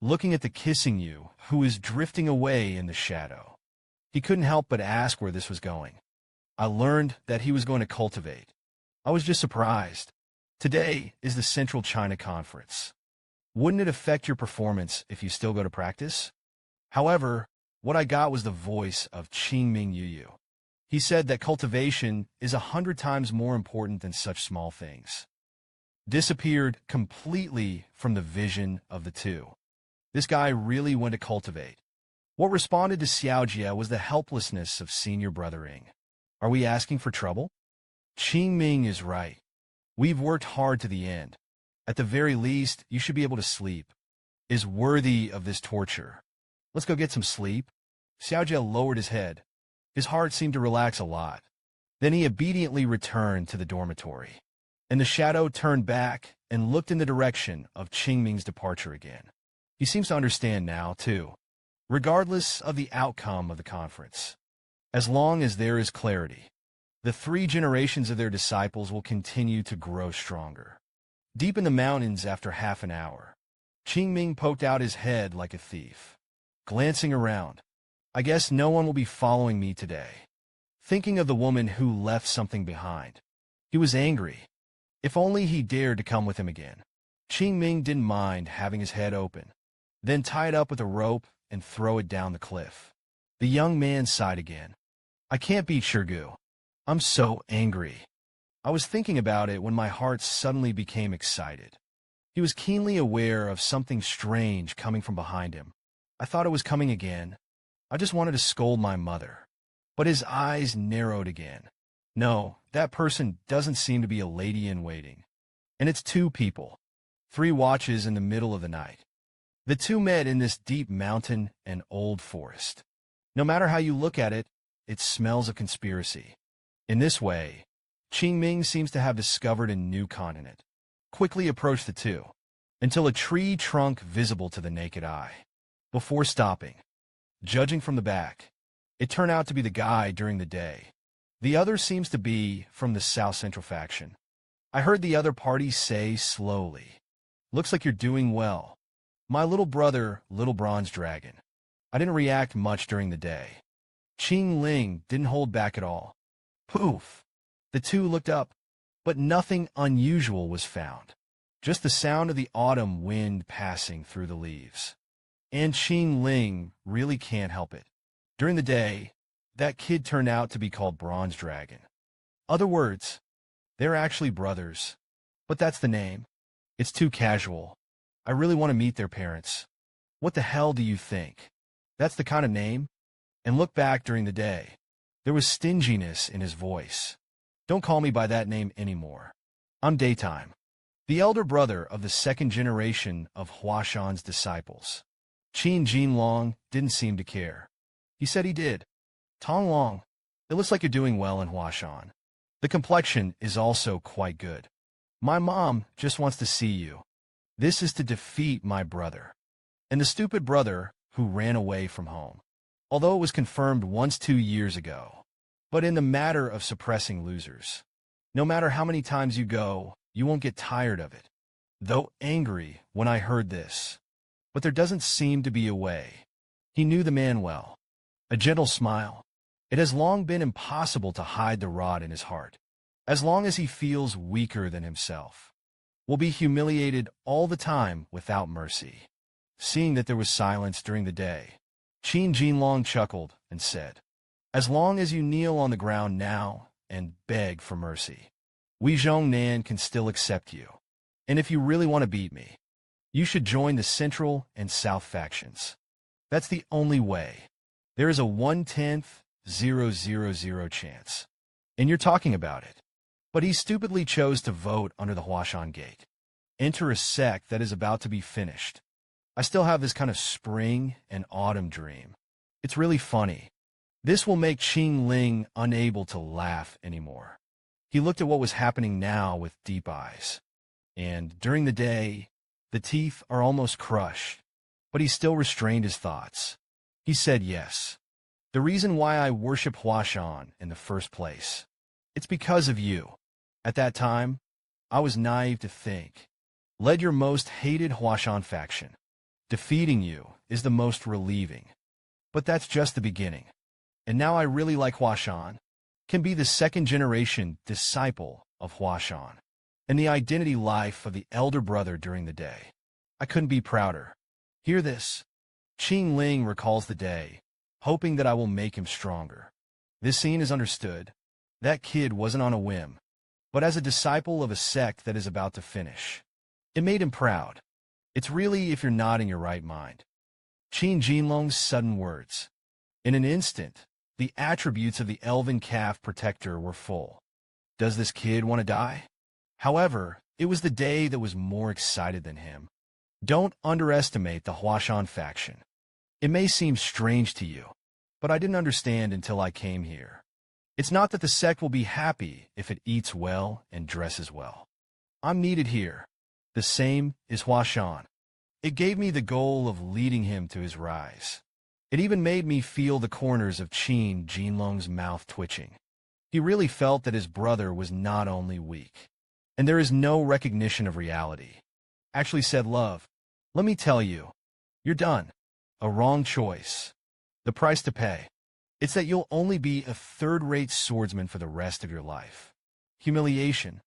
Looking at the kissing you, who is drifting away in the shadow. He couldn't help but ask where this was going. I learned that he was going to cultivate. I was just surprised. Today is the Central China Conference. Wouldn't it affect your performance if you still go to practice? However, what I got was the voice of Qingming Yuyu. He said that cultivation is 100 times more important than such small things. Disappeared completely from the vision of the two. This guy really went to cultivate. What responded to Xiaojie was the helplessness of senior brothering. Are we asking for trouble? Qingming is right. We've worked hard to the end. At the very least, you should be able to sleep. Is worthy of this torture. Let's go get some sleep. Xiaojie lowered his head. His heart seemed to relax a lot. Then he obediently returned to the dormitory. And the shadow turned back and looked in the direction of Qingming's departure again. He seems to understand now, too. Regardless of the outcome of the conference. As long as there is clarity, the 3 generations of their disciples will continue to grow stronger. Deep in the mountains after half an hour, Qingming poked out his head like a thief. Glancing around, I guess no one will be following me today. Thinking of the woman who left something behind. He was angry. If only he dared to come with him again. Qingming didn't mind having his head open, then tie it up with a rope and throw it down the cliff. The young man sighed again. I can't beat Shirgu. I'm so angry. I was thinking about it when my heart suddenly became excited. He was keenly aware of something strange coming from behind him. I thought it was coming again. I just wanted to scold my mother. But his eyes narrowed again. No, that person doesn't seem to be a lady-in-waiting. And it's 2 people. 3 watches in the middle of the night. The 2 met in this deep mountain and old forest. No matter how you look at it, it smells of conspiracy. In this way, Qingming seems to have discovered a new continent. Quickly approached the 2, until a tree trunk visible to the naked eye. Before stopping, judging from the back, it turned out to be the guy during the day. The other seems to be from the South Central faction. I heard the other party say slowly, "Looks like you're doing well. My little brother, Little Bronze Dragon." I didn't react much during the day. Qing Ling didn't hold back at all. Poof! The 2 looked up, but nothing unusual was found. Just the sound of the autumn wind passing through the leaves. And Qing Ling really can't help it. During the day, that kid turned out to be called Bronze Dragon. Other words, they're actually brothers. But that's the name. It's too casual. I really want to meet their parents. What the hell do you think? That's the kind of name? And look back during the day. There was stinginess in his voice. Don't call me by that name anymore. I'm Daytime, the elder brother of the 2nd generation of Huashan's disciples. Qin Jinlong didn't seem to care. He said he did. Tong Long, it looks like you're doing well in Huashan. The complexion is also quite good. My mom just wants to see you. This is to defeat my brother. And the stupid brother who ran away from home. Although it was confirmed once 2 years ago. But in the matter of suppressing losers, no matter how many times you go, you won't get tired of it. Though angry when I heard this. But there doesn't seem to be a way. He knew the man well. A gentle smile. It has long been impossible to hide the rod in his heart. As long as he feels weaker than himself. Will be humiliated all the time without mercy. Seeing that there was silence during the day, Qin Jinlong chuckled and said, "As long as you kneel on the ground now and beg for mercy, we Zhongnan can still accept you. And if you really want to beat me, you should join the Central and South factions. That's the only way. There is a 1/10,000 chance. And you're talking about it." But he stupidly chose to vote under the Huashan Gate. Enter a sect that is about to be finished. I still have this kind of spring and autumn dream. It's really funny. This will make Qing Ling unable to laugh anymore. He looked at what was happening now with deep eyes. And during the day, the teeth are almost crushed, but he still restrained his thoughts. He said yes. The reason why I worship Huashan in the first place. It's because of you. At that time, I was naive to think. Led your most hated Huashan faction. Defeating you is the most relieving. But that's just the beginning. And now I really like Huashan. Can be the second-generation disciple of Huashan. And the identity life of the elder brother during the day. I couldn't be prouder. Hear this. Qing Ling recalls the day, hoping that I will make him stronger. This scene is understood. That kid wasn't on a whim, but as a disciple of a sect that is about to finish. It made him proud. It's really if you're not in your right mind. Qin Jinlong's sudden words. In an instant, the attributes of the elven calf protector were full. Does this kid want to die? However, it was the day that was more excited than him. Don't underestimate the Huashan faction. It may seem strange to you, but I didn't understand until I came here. It's not that the sect will be happy if it eats well and dresses well. I'm needed here. The same is Huashan. It gave me the goal of leading him to his rise. It even made me feel the corners of Qin Jinlong's mouth twitching. He really felt that his brother was not only weak, and there is no recognition of reality. Actually said love. Let me tell you, you're done. A wrong choice. The price to pay. It's that you'll only be a third-rate swordsman for the rest of your life. Humiliation.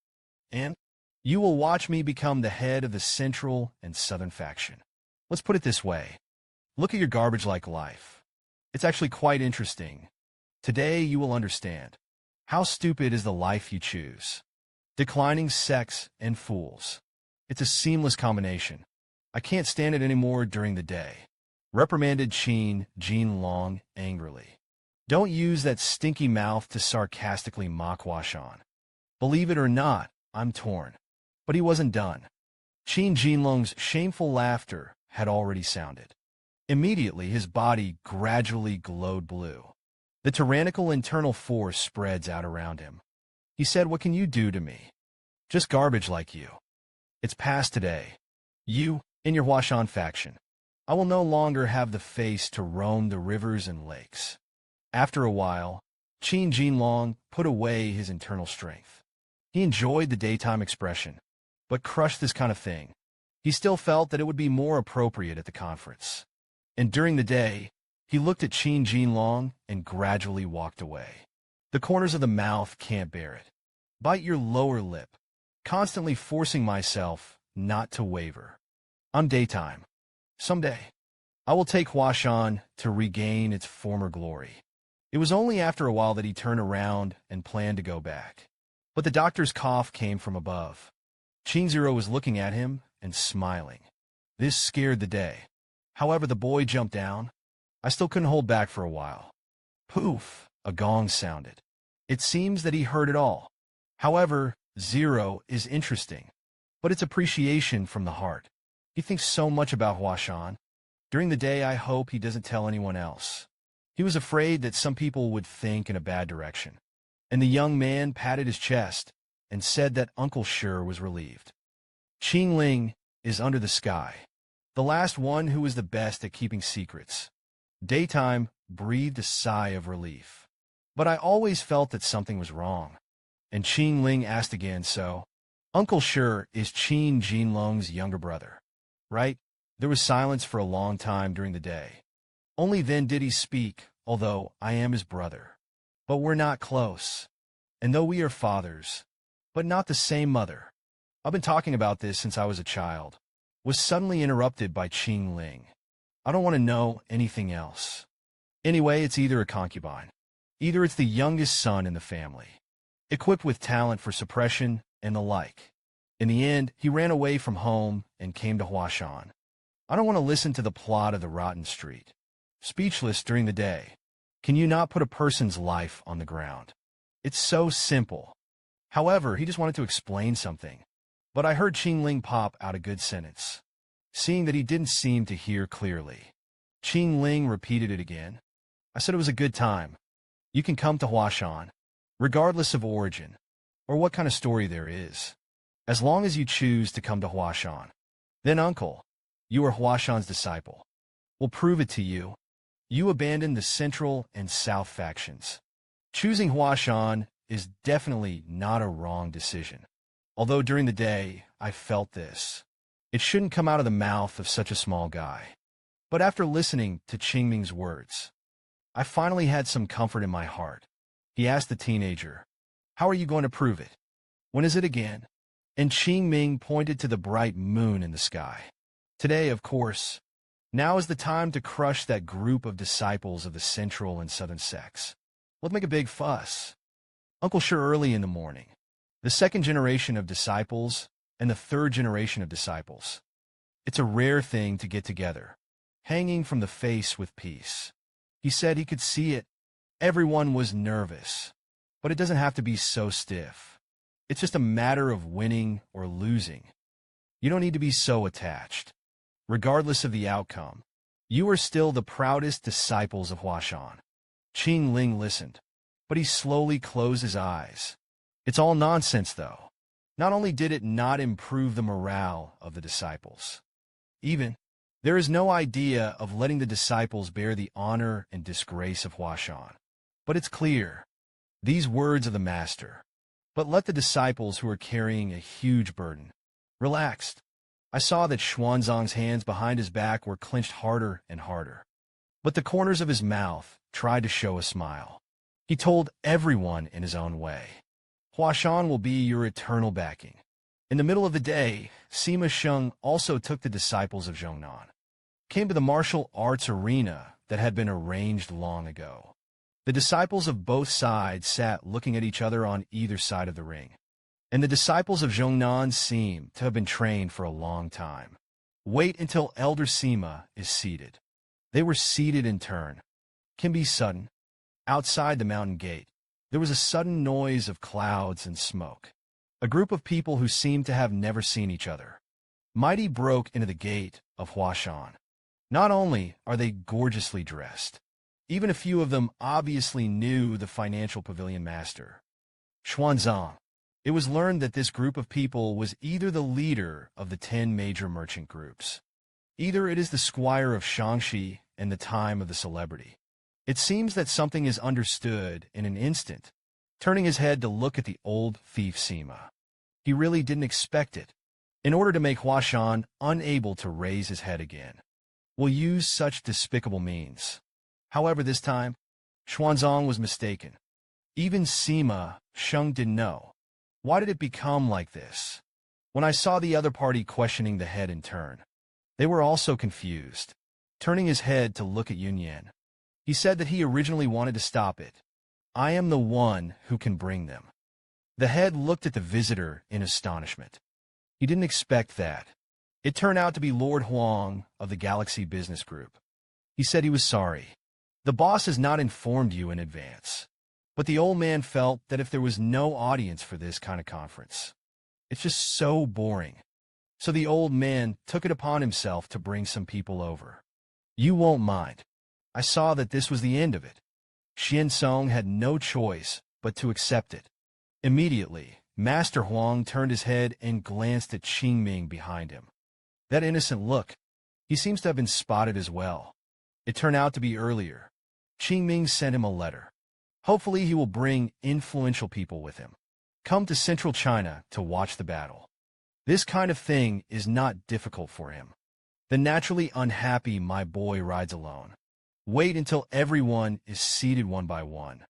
And you will watch me become the head of the central and southern faction. Let's put it this way. Look at your garbage-like life. It's actually quite interesting. Today you will understand. How stupid is the life you choose. Declining sects and fools. It's a seamless combination. I can't stand it anymore during the day. Reprimanded Qin Jinlong angrily. Don't use that stinky mouth to sarcastically mock Huashan. Believe it or not, I'm torn. But he wasn't done. Qin Jinlong's shameful laughter had already sounded. Immediately, his body gradually glowed blue. The tyrannical internal force spreads out around him. He said, "What can you do to me? Just garbage like you. It's past today. You, in your Huashan faction. I will no longer have the face to roam the rivers and lakes." After a while, Qin Jinlong put away his internal strength. He enjoyed the daytime expression, but crushed this kind of thing. He still felt that it would be more appropriate at the conference. And during the day, he looked at Qin Jinlong and gradually walked away. The corners of the mouth can't bear it. Bite your lower lip, constantly forcing myself not to waver. I'm daytime. Someday, I will take Huashan to regain its former glory. It was only after a while that he turned around and planned to go back. But the doctor's cough came from above. Qin Zero was looking at him and smiling. This scared the day. However, the boy jumped down. I still couldn't hold back for a while. Poof! A gong sounded. It seems that he heard it all. However, Zero is interesting, but it's appreciation from the heart. He thinks so much about Huashan. During the day, I hope he doesn't tell anyone else. He was afraid that some people would think in a bad direction. And the young man patted his chest and said that Uncle Sure was relieved. Qing Ling is under the sky, the last one who was the best at keeping secrets. Daytime breathed a sigh of relief. But I always felt that something was wrong. And Qing Ling asked again, so, Uncle Sure is Qin Jinlong's younger brother, right? There was silence for a long time during the day. Only then did he speak, although I am his brother. But we're not close. And though we are fathers, but not the same mother. I've been talking about this since I was a child. Was suddenly interrupted by Qing Ling. I don't want to know anything else. Anyway, it's either a concubine. Either it's the youngest son in the family, equipped with talent for suppression and the like. In the end, he ran away from home and came to Huashan. I don't want to listen to the plot of the rotten street. Speechless during the day. Can you not put a person's life on the ground? It's so simple. However, he just wanted to explain something. But I heard Qing Ling pop out a good sentence. Seeing that he didn't seem to hear clearly, Qing Ling repeated it again. I said it was a good time. You can come to Huashan, regardless of origin, or what kind of story there is. As long as you choose to come to Huashan, then Uncle, you are Huashan's disciple. We'll prove it to you. You abandon the central and south factions. Choosing Huashan is definitely not a wrong decision. Although during the day, I felt this. It shouldn't come out of the mouth of such a small guy. But after listening to Qingming's words, I finally had some comfort in my heart. He asked the teenager, "How are you going to prove it? When is it again?" And Qingming pointed to the bright moon in the sky. "Today, of course. Now is the time to crush that group of disciples of the central and southern sects. Let's make a big fuss. Uncle sure early in the morning. The second generation of disciples and the third generation of disciples. It's a rare thing to get together, hanging from the face with peace." He said he could see it. Everyone was nervous, but it doesn't have to be so stiff. It's just a matter of winning or losing. You don't need to be so attached. Regardless of the outcome, you are still the proudest disciples of Huashan. Qing Ling listened, but he slowly closed his eyes. It's all nonsense, though. Not only did it not improve the morale of the disciples, there is no idea of letting the disciples bear the honor and disgrace of Huashan. But it's clear, these words of the master. But let the disciples who are carrying a huge burden relaxed. I saw that Xuanzang's hands behind his back were clenched harder and harder. But the corners of his mouth tried to show a smile. He told everyone in his own way, "Huashan will be your eternal backing." In the middle of the day, Sima Sheng also took the disciples of Zhongnan, came to the martial arts arena that had been arranged long ago. The disciples of both sides sat looking at each other on either side of the ring, and the disciples of Zhongnan seemed to have been trained for a long time. Wait until Elder Sima is seated. They were seated in turn. Can be sudden. Outside the mountain gate, there was a sudden noise of clouds and smoke. A group of people who seemed to have never seen each other mighty broke into the gate of Huashan. Not only are they gorgeously dressed, even a few of them obviously knew the financial pavilion master, Xuanzang. It was learned that this group of people was either the leader of the 10 major merchant groups, either it is the squire of Shangxi and the time of the celebrity. It seems that something is understood in an instant, turning his head to look at the old thief Sima. He really didn't expect it. In order to make Huashan unable to raise his head again, will use such despicable means. However, this time, Xuanzang was mistaken. Even Sima Sheng didn't know. Why did it become like this? When I saw the other party questioning the head in turn, they were also confused. Turning his head to look at Yunyan, he said that he originally wanted to stop it. "I am the one who can bring them." The head looked at the visitor in astonishment. He didn't expect that. It turned out to be Lord Huang of the Galaxy Business Group. He said he was sorry. The boss has not informed you in advance. But the old man felt that if there was no audience for this kind of conference, it's just so boring. So the old man took it upon himself to bring some people over. "You won't mind." I saw that this was the end of it. Xian Song had no choice but to accept it. Immediately, Master Huang turned his head and glanced at Qingming behind him. That innocent look. He seems to have been spotted as well. It turned out to be earlier. Qingming sent him a letter. Hopefully he will bring influential people with him. Come to central China to watch the battle. This kind of thing is not difficult for him. The naturally unhappy my boy rides alone. Wait until everyone is seated one by one.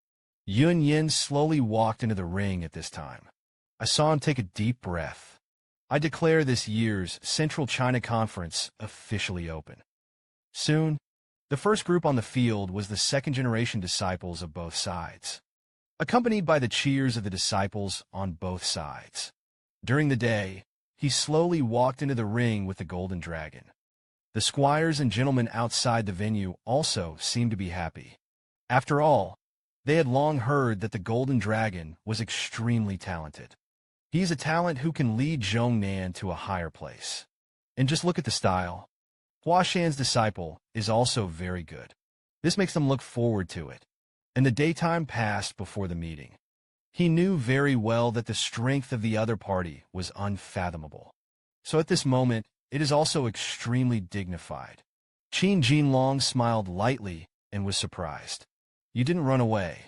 Yun Yin slowly walked into the ring at this time. I saw him take a deep breath. I declare this year's Central China Conference officially open. Soon, the first group on the field was the second-generation disciples of both sides, accompanied by the cheers of the disciples on both sides. During the day, he slowly walked into the ring with the golden dragon. The squires and gentlemen outside the venue also seemed to be happy. After all, they had long heard that the golden dragon was extremely talented. He is a talent who can lead Zhongnan to a higher place. And just look at the style. Huashan's disciple is also very good. This makes them look forward to it. and the daytime passed before the meeting. He knew very well that the strength of the other party was unfathomable. So at this moment, it is also extremely dignified. Qin Jinlong smiled lightly and was surprised. You didn't run away.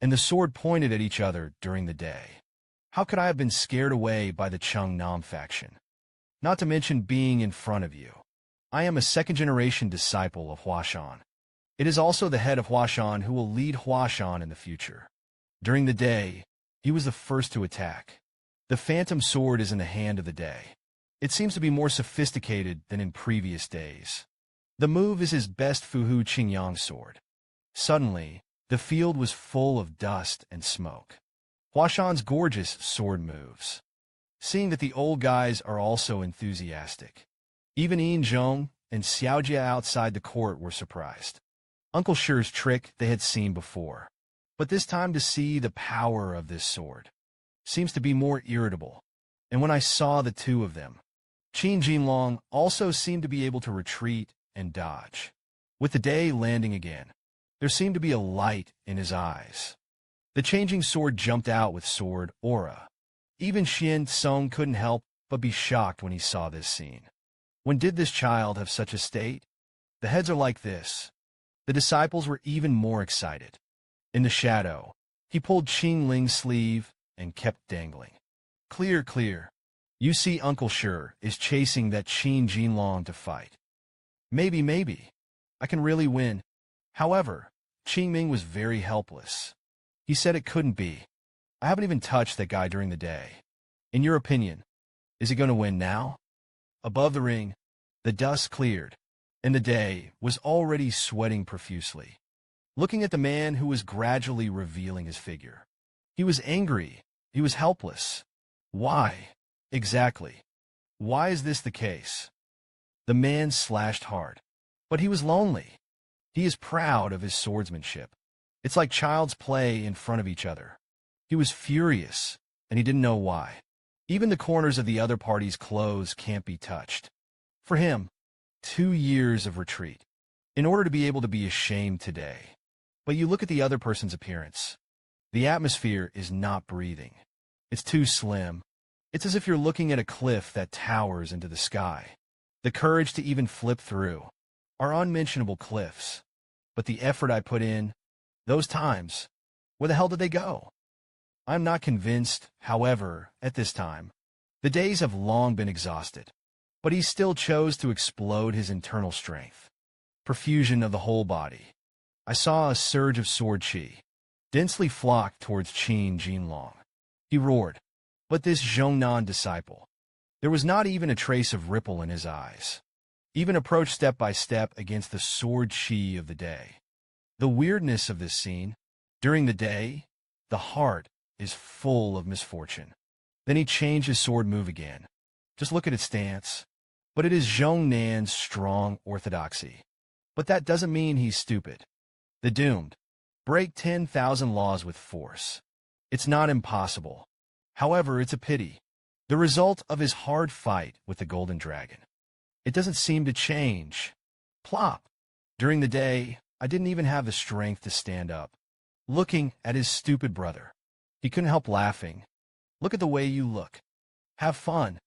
And the sword pointed at each other during the day. How could I have been scared away by the Zhongnan faction? Not to mention being in front of you. I am a second-generation disciple of Huashan. It is also the head of Huashan who will lead Huashan in the future. During the day, he was the first to attack. The phantom sword is in the hand of the day. It seems to be more sophisticated than in previous days. The move is his best Fuhu Qingyang sword. Suddenly, the field was full of dust and smoke. Huashan's gorgeous sword moves. Seeing that the old guys are also enthusiastic. Even Yin Zhong and Xiaojia outside the court were surprised. Uncle Shi's trick they had seen before. But this time to see the power of this sword seems to be more irritable. And when I saw the two of them, Qin Jinlong also seemed to be able to retreat and dodge. With the day landing again, there seemed to be a light in his eyes. The changing sword jumped out with sword aura. Even Xian Song couldn't help but be shocked when he saw this scene. When did this child have such a state? The heads are like this. The disciples were even more excited. In the shadow, he pulled Qing Ling's sleeve and kept dangling. Clear, clear. You see Uncle Shi is chasing that Qin Jinlong to fight. Maybe. I can really win. However, Qing Ming was very helpless. He said it couldn't be. I haven't even touched that guy during the day. In your opinion, is he going to win now? Above the ring, the dust cleared, and the day was already sweating profusely. Looking at the man who was gradually revealing his figure. He was angry. He was helpless. Why? Exactly. Why is this the case? The man slashed hard. But he was lonely. He is proud of his swordsmanship. It's like child's play in front of each other. He was furious, and he didn't know why. Even the corners of the other party's clothes can't be touched. For him, 2 years of retreat, in order to be able to be ashamed today. But you look at the other person's appearance. The atmosphere is not breathing. It's too slim. It's as if you're looking at a cliff that towers into the sky. The courage to even flip through are unmentionable cliffs. But the effort I put in, those times, where the hell did they go? I'm not convinced, however, at this time. The days have long been exhausted. But he still chose to explode his internal strength. Perfusion of the whole body. I saw a surge of sword chi, densely flocked towards Qin Jinlong. He roared. But this Zhongnan disciple, there was not even a trace of ripple in his eyes. Even approached step by step against the sword chi of the day. The weirdness of this scene, during the day, the heart is full of misfortune. Then he changed his sword move again. Just look at its stance. But it is Zhongnan's strong orthodoxy. But that doesn't mean he's stupid. The doomed break 10,000 laws with force. It's not impossible. However, it's a pity. The result of his hard fight with the Golden Dragon. It doesn't seem to change. Plop. During the day, I didn't even have the strength to stand up. Looking at his stupid brother. He couldn't help laughing. Look at the way you look. Have fun.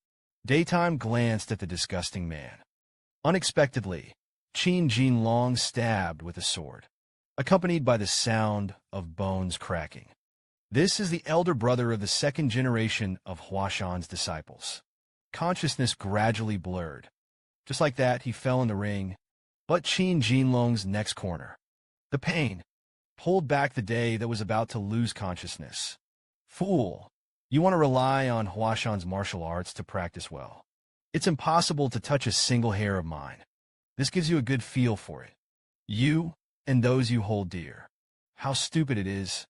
Daytime glanced at the disgusting man. Unexpectedly, Qin Jinlong stabbed with a sword, accompanied by the sound of bones cracking. This is the elder brother of the second generation of Huashan's disciples. Consciousness gradually blurred. Just like that, he fell in the ring, but Qin Jinlong's next corner. The pain pulled back the day that was about to lose consciousness. Fool! You want to rely on Huashan's martial arts to practice well. It's impossible to touch a single hair of mine. This gives you a good feel for it. You and those you hold dear. How stupid it is.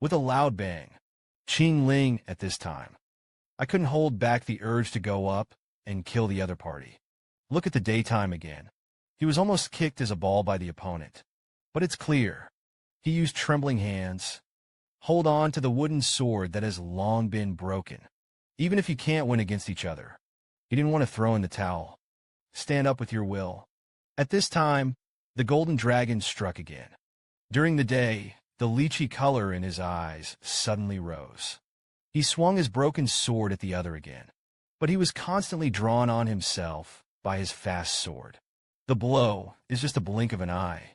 With a loud bang. Qing Ling at this time. I couldn't hold back the urge to go up and kill the other party. Look at the daytime again. He was almost kicked as a ball by the opponent. But it's clear. He used trembling hands. Hold on to the wooden sword that has long been broken. Even if you can't win against each other. He didn't want to throw in the towel. Stand up with your will. At this time, the Golden Dragon struck again. During the day, The lychee color in his eyes suddenly rose. He swung his broken sword at the other again, but he was constantly drawn on himself by his fast sword. The blow is just a blink of an eye.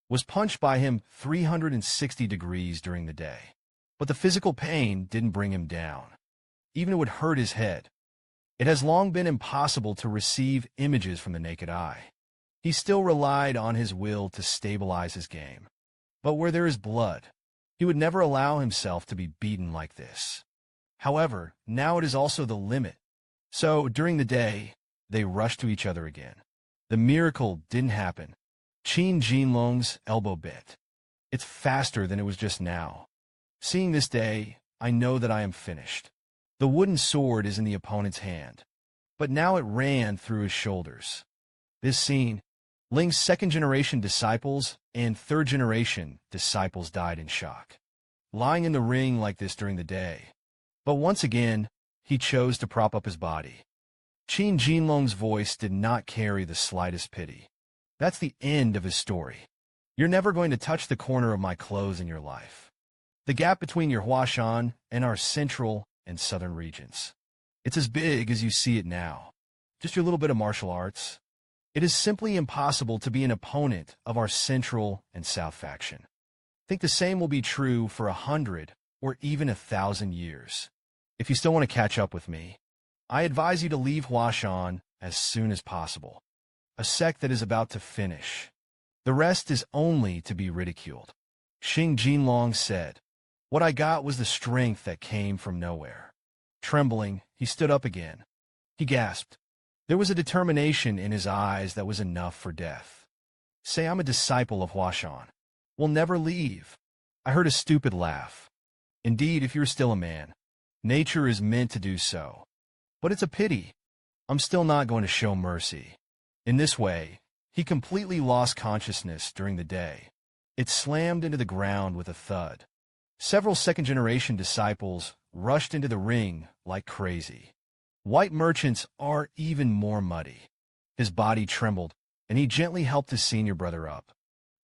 Was punched by him 360 degrees during the day. But the physical pain didn't bring him down. Even it would hurt his head. It has long been impossible to receive images from the naked eye. He still relied on his will to stabilize his game. But where there is blood, he would never allow himself to be beaten like this. However, now it is also the limit. So, during the day, they rushed to each other again. The miracle didn't happen. Qin Jinlong's elbow bit. It's faster than it was just now. Seeing this day, I know that I am finished. The wooden sword is in the opponent's hand, but now it ran through his shoulders. This scene, Ling's second-generation disciples and third-generation disciples died in shock, lying in the ring like this during the day. But once again, he chose to prop up his body. Qin Jinlong's voice did not carry the slightest pity. That's the end of his story. You're never going to touch the corner of my clothes in your life. The gap between your Huashan and our central and southern regions. It's as big as you see it now. Just your little bit of martial arts. It is simply impossible to be an opponent of our central and south faction. I think the same will be true for 100 or even 1,000 years. If you still want to catch up with me, I advise you to leave Huashan as soon as possible. A sect that is about to finish. The rest is only to be ridiculed. Xing Jinlong said, "What I got was the strength that came from nowhere." Trembling, he stood up again. He gasped. There was a determination in his eyes that was enough for death. "Say I'm a disciple of Huashan. We'll never leave." I heard a stupid laugh. Indeed, if you're still a man, nature is meant to do so. But it's a pity. I'm still not going to show mercy. In this way, he completely lost consciousness during the day. It slammed into the ground with a thud. Several second-generation disciples rushed into the ring like crazy. White merchants are even more muddy. His body trembled, and he gently helped his senior brother up.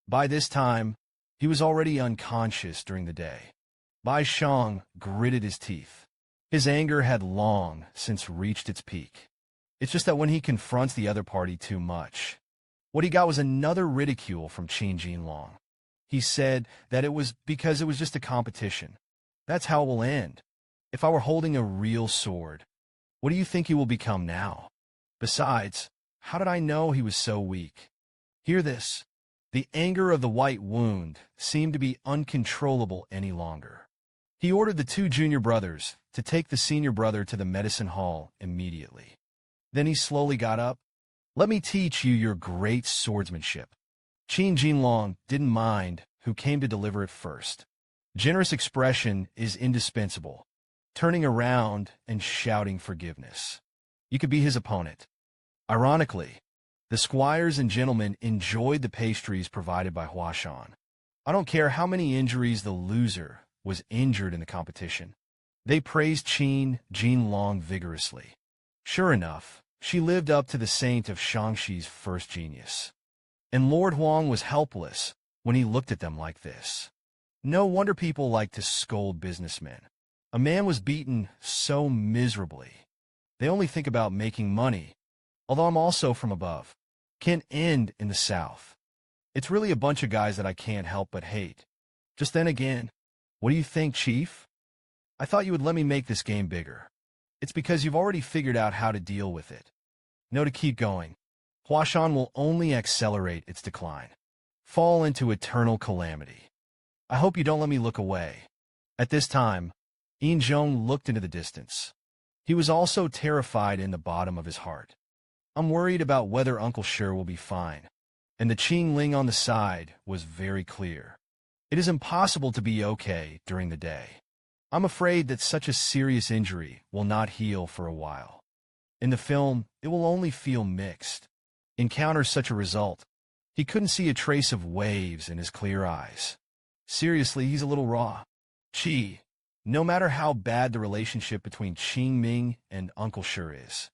By this time, he was already unconscious during the day. Bai Shang gritted his teeth. His anger had long since reached its peak. It's just that when he confronts the other party too much, what he got was another ridicule from Qin Jinlong. He said that it was because it was just a competition. That's how it will end. If I were holding a real sword, what do you think he will become now? Besides, how did I know he was so weak? Hear this. The anger of the white wound seemed to be uncontrollable any longer. He ordered the two junior brothers to take the senior brother to the medicine hall immediately. Then he slowly got up. "Let me teach you your great swordsmanship." Qin Jinlong didn't mind who came to deliver it first. Generous expression is indispensable, turning around and shouting forgiveness. You could be his opponent. Ironically, the squires and gentlemen enjoyed the pastries provided by Huashan. I don't care how many injuries the loser was injured in the competition. They praised Qin Jinlong vigorously. Sure enough, she lived up to the saint of Shangshi's first genius. And Lord Huang was helpless when he looked at them like this. No wonder people like to scold businessmen. A man was beaten so miserably. They only think about making money, although I'm also from above. Can't end in the South. It's really a bunch of guys that I can't help but hate. Just then again, what do you think, Chief? I thought you would let me make this game bigger. It's because you've already figured out how to deal with it. No, to keep going. Huashan will only accelerate its decline. Fall into eternal calamity. I hope you don't let me look away. At this time, Yin Zhong looked into the distance. He was also terrified in the bottom of his heart. I'm worried about whether Uncle Shi will be fine. And the Qing Ling on the side was very clear. It is impossible to be okay during the day. I'm afraid that such a serious injury will not heal for a while. In the film, it will only feel mixed. Encounter such a result. He couldn't see a trace of waves in his clear eyes. Seriously, he's a little raw. Qi, no matter how bad the relationship between Qing Ming and Uncle Shi is.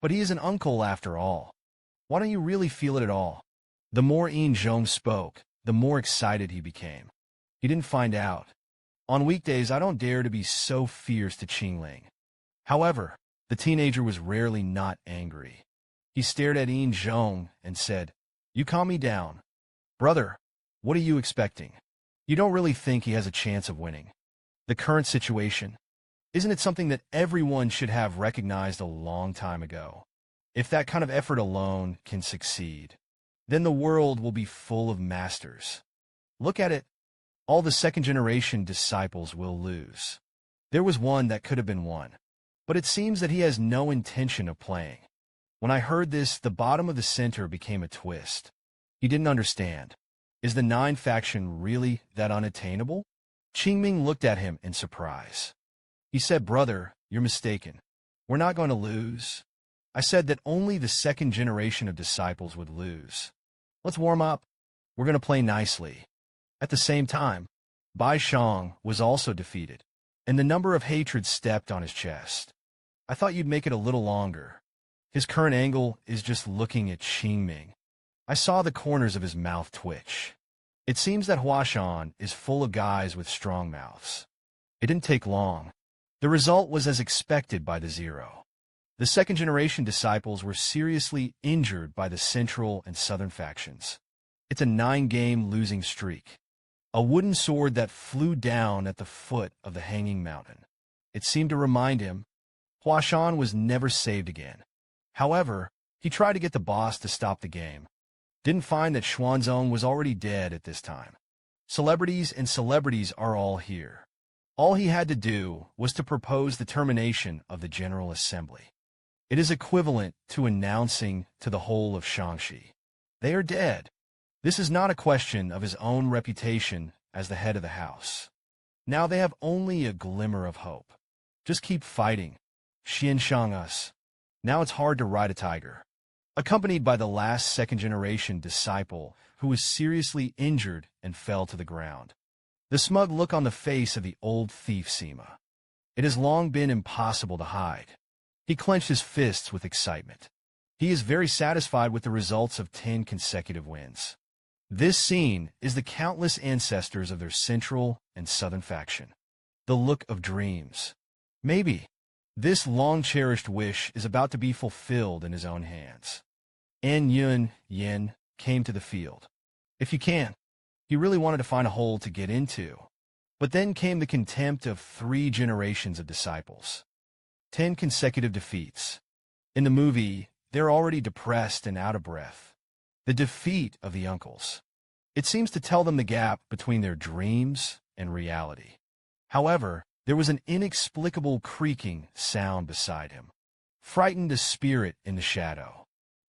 But he is an uncle after all. Why don't you really feel it at all? The more Yin Zhong spoke, the more excited he became. He didn't find out. On weekdays, I don't dare to be so fierce to Qingling. However, the teenager was rarely not angry. He stared at Yin Zhong and said, "You calm me down. Brother, what are you expecting? You don't really think he has a chance of winning. The current situation, isn't it something that everyone should have recognized a long time ago? If that kind of effort alone can succeed, then the world will be full of masters. Look at it. All the second-generation disciples will lose. There was one that could have been won, but it seems that he has no intention of playing." When I heard this, the bottom of the center became a twist. He didn't understand. Is the 9 faction really that unattainable? Qingming looked at him in surprise. He said, "Brother, you're mistaken. We're not going to lose. I said that only the second generation of disciples would lose. Let's warm up. We're going to play nicely." At the same time, Bai Shang was also defeated, and the number of hatred stepped on his chest. "I thought you'd make it a little longer." His current angle is just looking at Qingming. I saw the corners of his mouth twitch. It seems that Huashan is full of guys with strong mouths. It didn't take long. The result was as expected by the Zero. The second-generation disciples were seriously injured by the Central and Southern factions. It's a 9-game losing streak. A wooden sword that flew down at the foot of the hanging mountain. It seemed to remind him Huashan was never saved again. However, he tried to get the boss to stop the game. Didn't find that Xuanzong was already dead at this time. Celebrities and celebrities are all here. All he had to do was to propose the termination of the General Assembly. It is equivalent to announcing to the whole of Shangxi, they are dead. This is not a question of his own reputation as the head of the house. Now they have only a glimmer of hope. Just keep fighting. Xianshang us. Now it's hard to ride a tiger. Accompanied by the last second-generation disciple who was seriously injured and fell to the ground. The smug look on the face of the old thief Sima. It has long been impossible to hide. He clenched his fists with excitement. He is very satisfied with the results of 10 consecutive wins. This scene is the countless ancestors of their central and southern faction. The look of dreams. Maybe this long-cherished wish is about to be fulfilled in his own hands. An Yun Yin came to the field. If you can. He really wanted to find a hole to get into. But then came the contempt of 3 generations of disciples. 10 consecutive defeats. In the movie, they're already depressed and out of breath. The defeat of the uncles. It seems to tell them the gap between their dreams and reality. However, there was an inexplicable creaking sound beside him. Frightened a spirit in the shadow.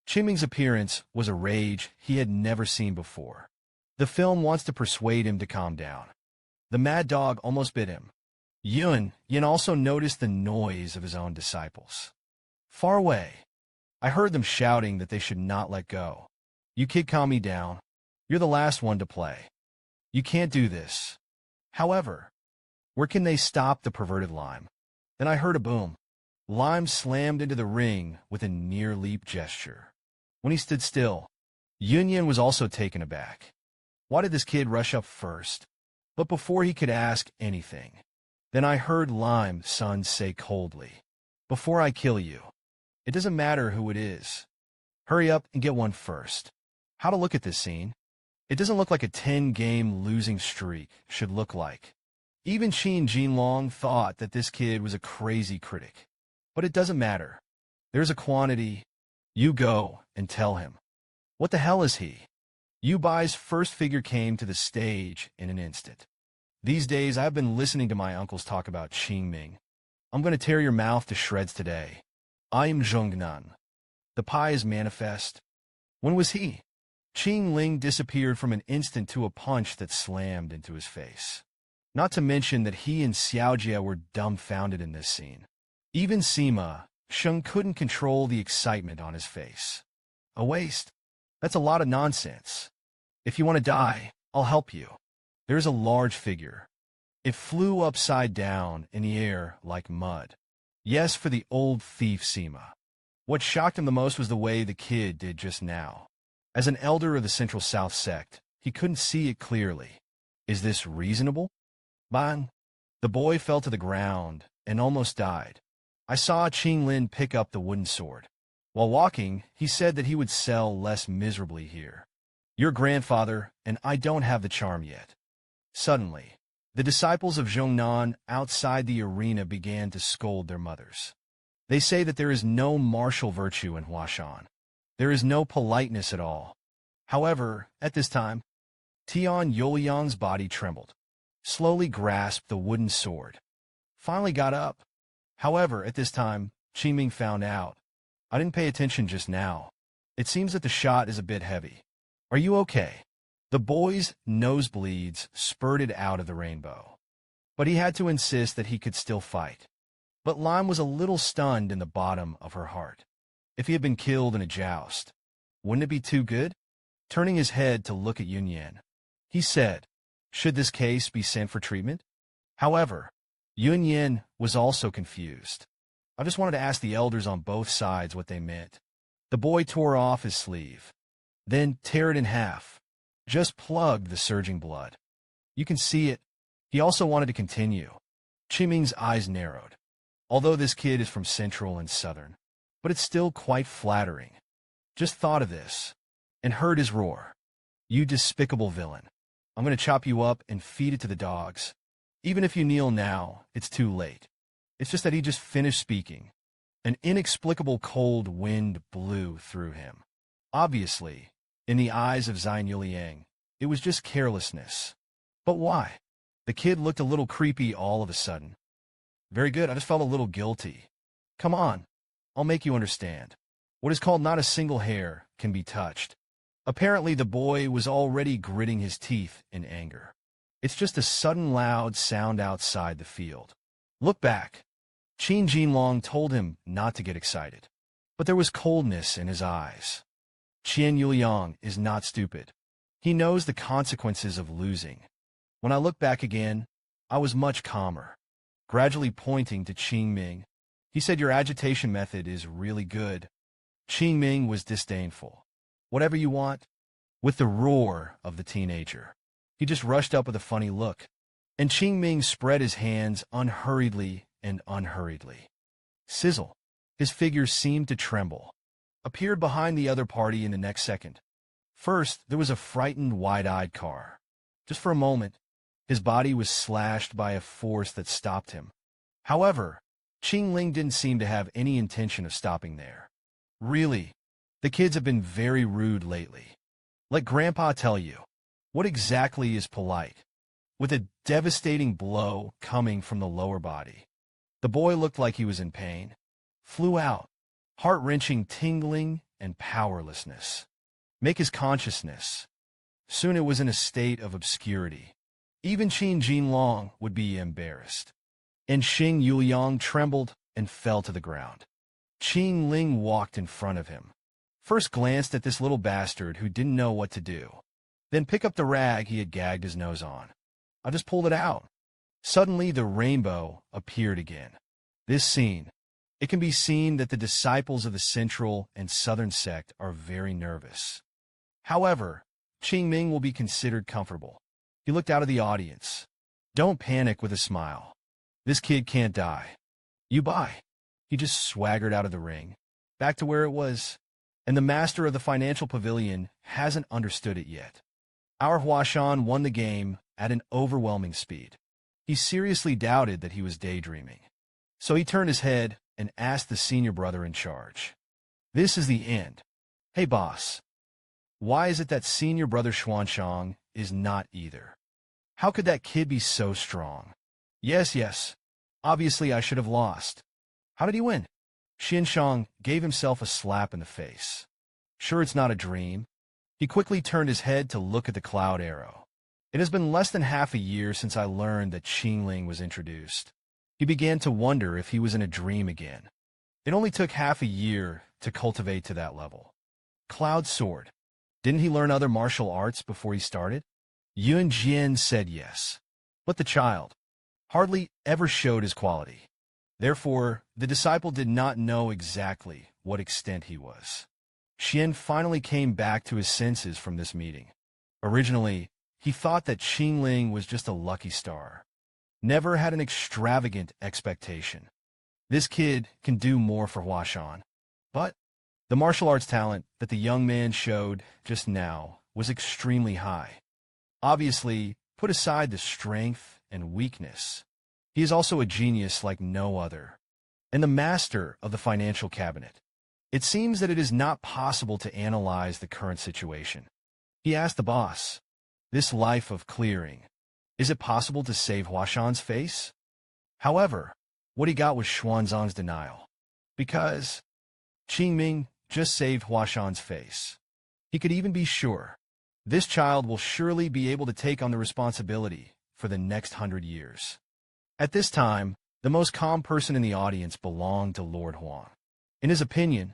Qingming's appearance was a rage he had never seen before. The film wants to persuade him to calm down. The mad dog almost bit him. Yin also noticed the noise of his own disciples. Far away, I heard them shouting that they should not let go. "You kid, calm me down. You're the last one to play. You can't do this." However, where can they stop the perverted Lime? Then I heard a boom. Lime slammed into the ring with a near-leap gesture. When he stood still, Yunyan was also taken aback. Why did this kid rush up first? But before he could ask anything, then I heard Lime's son say coldly, "Before I kill you, it doesn't matter who it is. Hurry up and get one first." How to look at this scene? It doesn't look like a 10-game losing streak should look like. Even Qin Jinlong thought that this kid was a crazy critic. But it doesn't matter. There's a quantity. You go and tell him. What the hell is he? Yu Bai's first figure came to the stage in an instant. These days, I've been listening to my uncles talk about Qingming. I'm going to tear your mouth to shreds today. I am Zhongnan. The pie is manifest. When was he? Qing Ling disappeared from an instant to a punch that slammed into his face. Not to mention that he and Xiaojia were dumbfounded in this scene. Even Sima, Sheng couldn't control the excitement on his face. A waste? That's a lot of nonsense. If you want to die, I'll help you. There's a large figure. It flew upside down in the air like mud. Yes, for the old thief Sima. What shocked him the most was the way the kid did just now. As an elder of the Central South sect, he couldn't see it clearly. Is this reasonable? Ban. The boy fell to the ground and almost died. I saw Qing Lin pick up the wooden sword. While walking, he said that he would sell less miserably here. Your grandfather, and I don't have the charm yet. Suddenly, the disciples of Zhongnan outside the arena began to scold their mothers. They say that there is no martial virtue in Huashan. There is no politeness at all. However, at this time, Tian Yuliang's body trembled, slowly grasped the wooden sword, finally got up. However, at this time, Qingming found out. I didn't pay attention just now. It seems that the shot is a bit heavy. Are you okay? The boy's nosebleeds spurted out of the rainbow. But he had to insist that he could still fight. But Lime was a little stunned in the bottom of her heart. If he had been killed in a joust, wouldn't it be too good? Turning his head to look at Yunyan, he said, should this case be sent for treatment? However, Yunyan was also confused. I just wanted to ask the elders on both sides what they meant. The boy tore off his sleeve, then tear it in half. Just plugged the surging blood. You can see it. He also wanted to continue. Qingming's eyes narrowed. Although this kid is from Central and Southern, but it's still quite flattering. Just thought of this, and heard his roar. You despicable villain. I'm going to chop you up and feed it to the dogs. Even if you kneel now, it's too late. It's just that he just finished speaking. An inexplicable cold wind blew through him. Obviously, in the eyes of Zhang Yuliang, it was just carelessness. But why? The kid looked a little creepy all of a sudden. Very good, I just felt a little guilty. Come on, I'll make you understand. What is called not a single hair can be touched. Apparently the boy was already gritting his teeth in anger. It's just a sudden loud sound outside the field. Look back. Qin Jinlong told him not to get excited. But there was coldness in his eyes. Qian Yuliang is not stupid. He knows the consequences of losing. When I look back again, I was much calmer. Gradually pointing to Qingming, he said, your agitation method is really good. Qingming was disdainful. Whatever you want. With the roar of the teenager, he just rushed up with a funny look. And Qingming spread his hands unhurriedly and unhurriedly. Sizzle. His figure seemed to tremble. Appeared behind the other party in the next second. First, there was a frightened, wide-eyed car. Just for a moment, his body was slashed by a force that stopped him. However, Qingling didn't seem to have any intention of stopping there. Really, the kids have been very rude lately. Let Grandpa tell you. What exactly is polite? With a devastating blow coming from the lower body. The boy looked like he was in pain. Flew out. Heart-wrenching tingling and powerlessness. Make his consciousness. Soon it was in a state of obscurity. Even Qin Jinlong would be embarrassed. And Xing Yuliang trembled and fell to the ground. Qing Ling walked in front of him. First glanced at this little bastard who didn't know what to do. Then picked up the rag he had gagged his nose on. I just pulled it out. Suddenly the rainbow appeared again. This scene. It can be seen that the disciples of the Central and Southern sect are very nervous. However, Qingming will be considered comfortable. He looked out of the audience. Don't panic with a smile. This kid can't die. You buy. He just swaggered out of the ring, back to where it was. And the master of the financial pavilion hasn't understood it yet. Our Huashan won the game at an overwhelming speed. He seriously doubted that he was daydreaming. So he turned his head and asked the senior brother in charge. This is the end. Hey boss. Why is it that senior brother Xuanshang is not either? How could that kid be so strong? Yes. Obviously I should have lost. How did he win? Xianshang gave himself a slap in the face. Sure it's not a dream. He quickly turned his head to look at the cloud arrow. It has been less than half a year since I learned that Qingling was introduced. He began to wonder if he was in a dream again. It only took half a year to cultivate to that level. Cloud Sword. Didn't he learn other martial arts before he started? Yun Jian said yes. But the child hardly ever showed his quality. Therefore, the disciple did not know exactly what extent he was. Xian finally came back to his senses from this meeting. Originally, he thought that Qingling was just a lucky star. Never had an extravagant expectation. This kid can do more for Huashan. But the martial arts talent that the young man showed just now was extremely high. Obviously, put aside the strength and weakness, he is also a genius like no other, and the master of the financial cabinet. It seems that it is not possible to analyze the current situation. He asked the boss, this life of clearing, is it possible to save Huashan's face? However, what he got was Xuanzang's denial, because Qingming just saved Huashan's face. He could even be sure this child will surely be able to take on the responsibility for the next 100 years. At this time, the most calm person in the audience belonged to Lord Huang. In his opinion,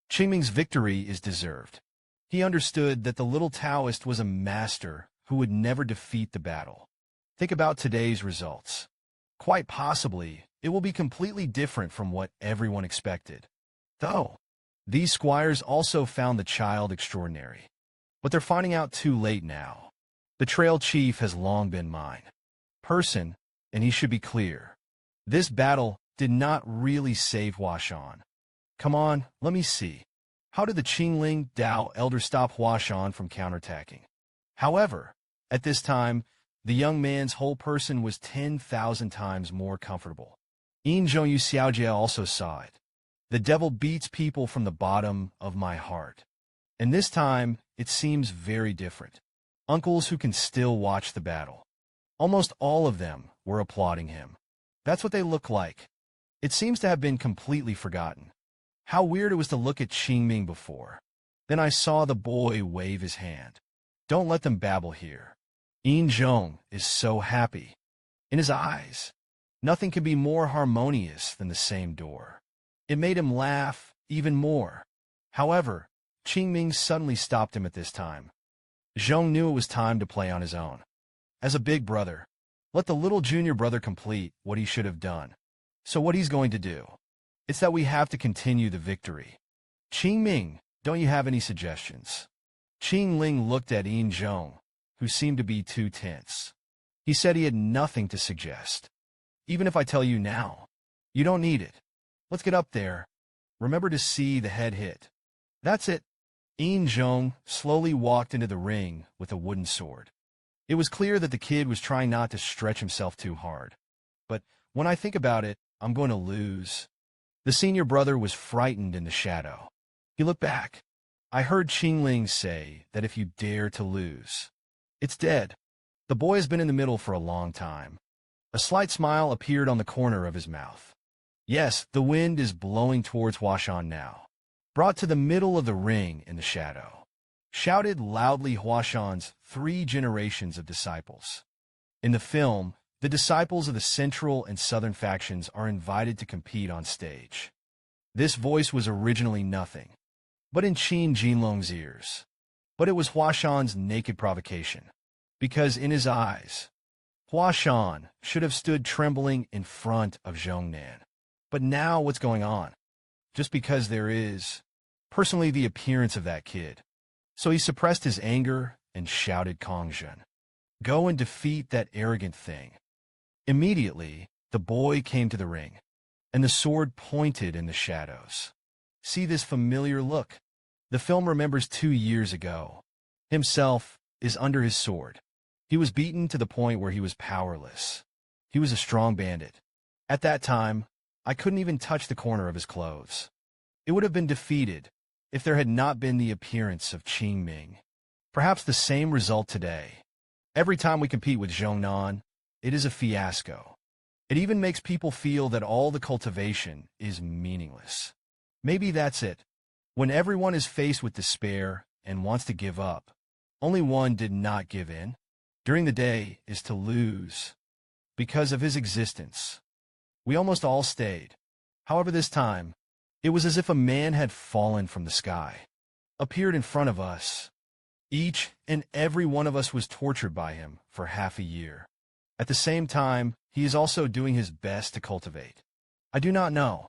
Qingming's victory is deserved. He understood that the little Taoist was a master who would never defeat the battle. Think about today's results. Quite possibly, it will be completely different from what everyone expected. Though, these squires also found the child extraordinary. But they're finding out too late now. The trail chief has long been mine. Person, and he should be clear. This battle did not really save Huashan. Come on, let me see. How did the Qingling Dao elder stop Huashan from counterattacking? However, at this time, the young man's whole person was 10,000 times more comfortable. Yin Zhongyu Xiaojie also saw it. The devil beats people from the bottom of my heart. And this time, it seems very different. Uncles who can still watch the battle. Almost all of them were applauding him. That's what they look like. It seems to have been completely forgotten. How weird it was to look at Qingming before. Then I saw the boy wave his hand. Don't let them babble here. Yin Zhong is so happy. In his eyes, nothing can be more harmonious than the same door. It made him laugh even more. However, Qingming suddenly stopped him at this time. Zhong knew it was time to play on his own. As a big brother, let the little junior brother complete what he should have done. So what he's going to do? It's that we have to continue the victory. Qingming, don't you have any suggestions? Qingling looked at Yin Zhong, who seemed to be too tense. He said he had nothing to suggest. Even if I tell you now, you don't need it. Let's get up there. Remember to see the head hit. That's it. Yin Zhong slowly walked into the ring with a wooden sword. It was clear that the kid was trying not to stretch himself too hard. But when I think about it, I'm going to lose. The senior brother was frightened in the shadow. He looked back. I heard Qingling say that if you dare to lose, it's dead. The boy has been in the middle for a long time. A slight smile appeared on the corner of his mouth. Yes, the wind is blowing towards Huashan now. Brought to the middle of the ring in the shadow. Shouted loudly Huashan's 3 generations of disciples. In the film, the disciples of the central and southern factions are invited to compete on stage. This voice was originally nothing but in Qin Jinlong's ears. But it was Huashan's naked provocation, because in his eyes, Huashan should have stood trembling in front of Zhongnan. But now what's going on? Just because there is, personally, the appearance of that kid. So he suppressed his anger and shouted Kongzhen. Go and defeat that arrogant thing. Immediately, the boy came to the ring, and the sword pointed in the shadows. See this familiar look? The film remembers 2 years ago. Himself is under his sword. He was beaten to the point where he was powerless. He was a strong bandit. At that time, I couldn't even touch the corner of his clothes. It would have been defeated if there had not been the appearance of Qingming. Perhaps the same result today. Every time we compete with Zhongnan, it is a fiasco. It even makes people feel that all the cultivation is meaningless. Maybe that's it. When everyone is faced with despair and wants to give up, only one did not give in. During the day is to lose. Because of his existence, we almost all stayed. However, this time, it was as if a man had fallen from the sky, appeared in front of us. Each and every one of us was tortured by him for half a year. At the same time, he is also doing his best to cultivate. I do not know.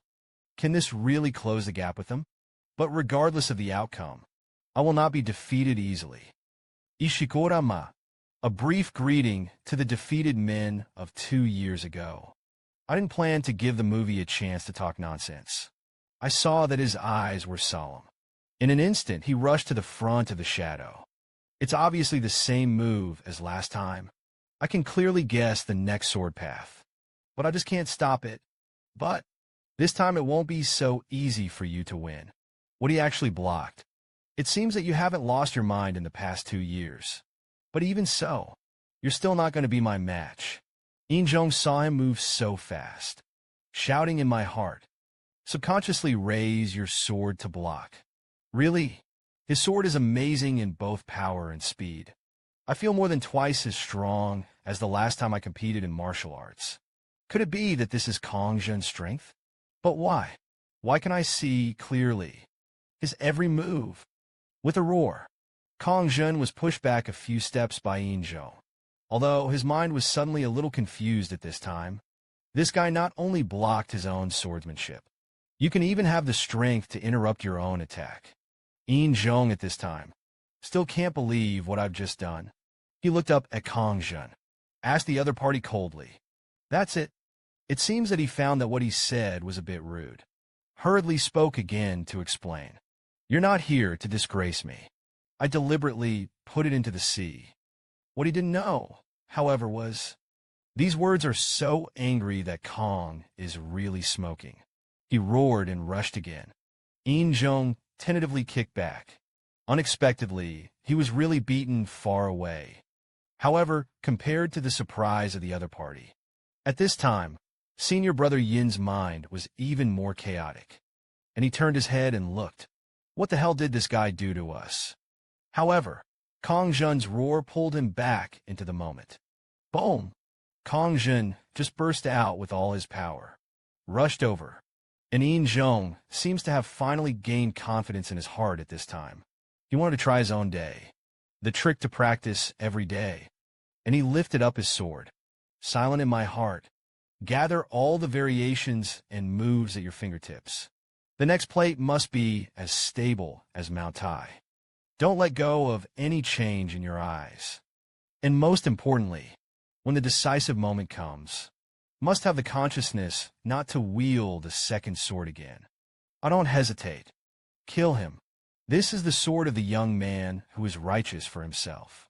Can this really close the gap with him? But regardless of the outcome, I will not be defeated easily. Ishikura-ma. A brief greeting to the defeated men of 2 years ago. I didn't plan to give the movie a chance to talk nonsense. I saw that his eyes were solemn. In an instant, he rushed to the front of the shadow. It's obviously the same move as last time. I can clearly guess the next sword path, but I just can't stop it. But this time it won't be so easy for you to win. What he actually blocked. It seems that you haven't lost your mind in the past 2 years. But even so, you're still not going to be my match. Injong saw him move so fast, shouting in my heart, subconsciously raise your sword to block. Really? His sword is amazing in both power and speed. I feel more than twice as strong as the last time I competed in martial arts. Could it be that this is Kong Zhen's strength? But why? Why can I see clearly his every move? With a roar, Kong Zhen was pushed back a few steps by Injong. Although his mind was suddenly a little confused at this time, this guy not only blocked his own swordsmanship, you can even have the strength to interrupt your own attack. Injong at this time still can't believe what I've just done. He looked up at Kong Zhen, asked the other party coldly. That's it. It seems that he found that what he said was a bit rude. Hurriedly spoke again to explain. You're not here to disgrace me. I deliberately put it into the sea. What he didn't know, however, was these words are so angry that Kong is really smoking. He roared and rushed again. Injong tentatively kicked back. Unexpectedly, he was really beaten far away. However, compared to the surprise of the other party, at this time, senior brother Yin's mind was even more chaotic, and he turned his head and looked. What the hell did this guy do to us? However, Kong Zhen's roar pulled him back into the moment. Boom! Kong Zhen just burst out with all his power, rushed over, and Injong seems to have finally gained confidence in his heart at this time. He wanted to try his own day, the trick to practice every day, and he lifted up his sword. Silent in my heart, gather all the variations and moves at your fingertips. The next plate must be as stable as Mount Hua. Don't let go of any change in your eyes. And most importantly, when the decisive moment comes, must have the consciousness not to wield the second sword again. I don't hesitate. Kill him. This is the sword of the young man who is righteous for himself.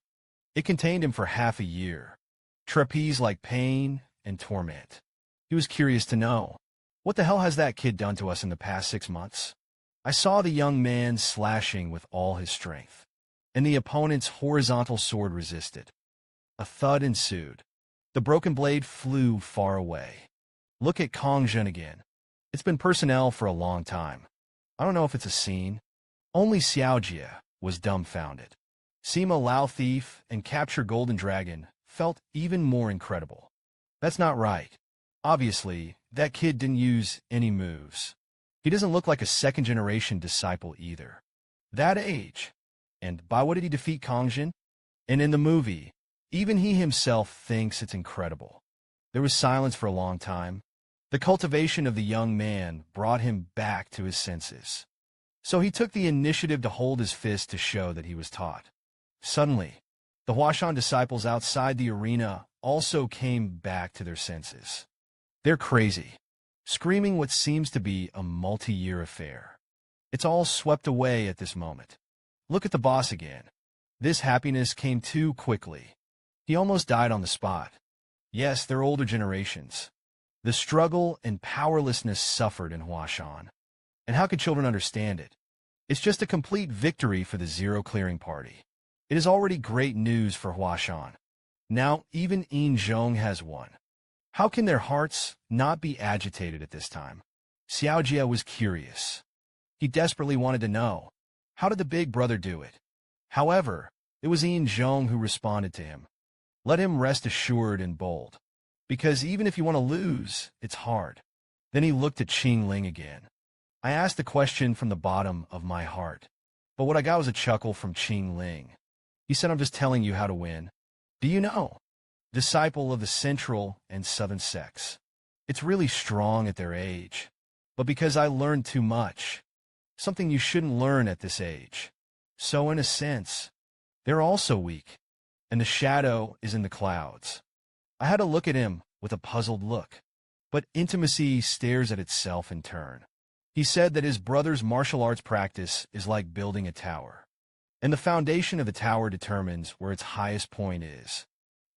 It contained him for half a year, trapeze like pain and torment. He was curious to know, what the hell has that kid done to us in the past 6 months? I saw the young man slashing with all his strength, and the opponent's horizontal sword resisted. A thud ensued. The broken blade flew far away. Look at Kong Zhen again. It's been personnel for a long time. I don't know if it's a scene. Only Xiaojie was dumbfounded. Sima Lao Thief and Capture Golden Dragon felt even more incredible. That's not right. Obviously, that kid didn't use any moves. He doesn't look like a second-generation disciple either. That age. And by what did he defeat Kong Zhen? And in the movie, even he himself thinks it's incredible. There was silence for a long time. The cultivation of the young man brought him back to his senses. So he took the initiative to hold his fist to show that he was taught. Suddenly, the Huashan disciples outside the arena also came back to their senses. They're crazy, screaming what seems to be a multi-year affair. It's all swept away at this moment. Look at the boss again. This happiness came too quickly. He almost died on the spot. Yes, they're older generations. The struggle and powerlessness suffered in Huashan. And how could children understand it? It's just a complete victory for the Zero Clearing Party. It is already great news for Huashan. Now even Injong has won. How can their hearts not be agitated at this time? Xiaojie was curious. He desperately wanted to know, how did the big brother do it? However, it was Injong who responded to him. Let him rest assured and bold, because even if you want to lose, it's hard. Then he looked at Qing Ling again. I asked the question from the bottom of my heart, but what I got was a chuckle from Qing Ling. He said, I'm just telling you how to win. Do you know? Disciple of the Central and Southern sects. It's really strong at their age, but because I learned too much, something you shouldn't learn at this age. So in a sense, they're also weak. and the shadow is in the clouds. I had to look at him with a puzzled look. But intimacy stares at itself in turn. He said that his brother's martial arts practice is like building a tower, and the foundation of the tower determines where its highest point is.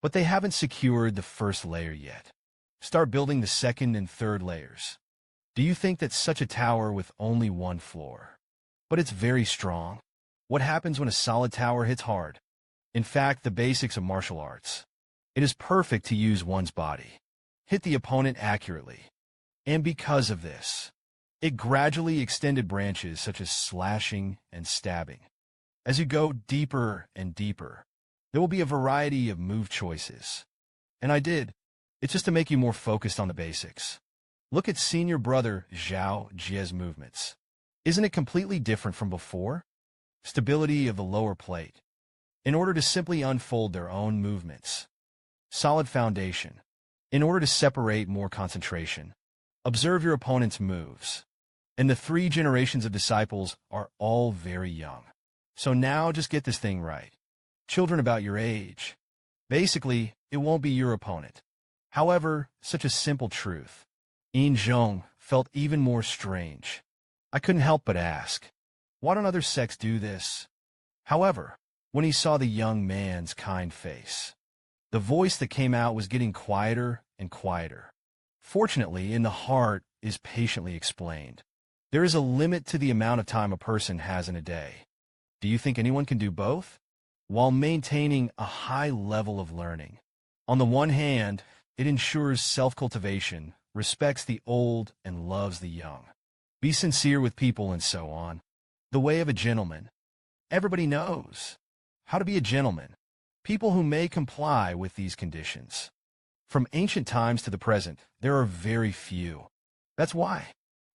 But they haven't secured the first layer yet. Start building the second and third layers. Do you think that such a tower with only one floor? But it's very strong. What happens when a solid tower hits hard? In fact, the basics of martial arts. It is perfect to use one's body. Hit the opponent accurately. And because of this, it gradually extended branches such as slashing and stabbing. As you go deeper and deeper, there will be a variety of move choices. And I did. It's just to make you more focused on the basics. Look at senior brother Zhao Jie's movements. Isn't it completely different from before? Stability of the lower plate. In order to simply unfold their own movements. Solid foundation. In order to separate more concentration. Observe your opponent's moves. And the 3 generations of disciples are all very young. So now just get this thing right. Children about your age. Basically, it won't be your opponent. However, such a simple truth. Yin Zhong felt even more strange. I couldn't help but ask, why don't other sects do this? However, when he saw the young man's kind face, the voice that came out was getting quieter and quieter. Fortunately, in the heart is patiently explained. There is a limit to the amount of time a person has in a day. Do you think anyone can do both? While maintaining a high level of learning. On the one hand, it ensures self-cultivation, respects the old, and loves the young. Be sincere with people and so on. The way of a gentleman. Everybody knows how to be a gentleman. People who may comply with these conditions. From ancient times to the present, there are very few. That's why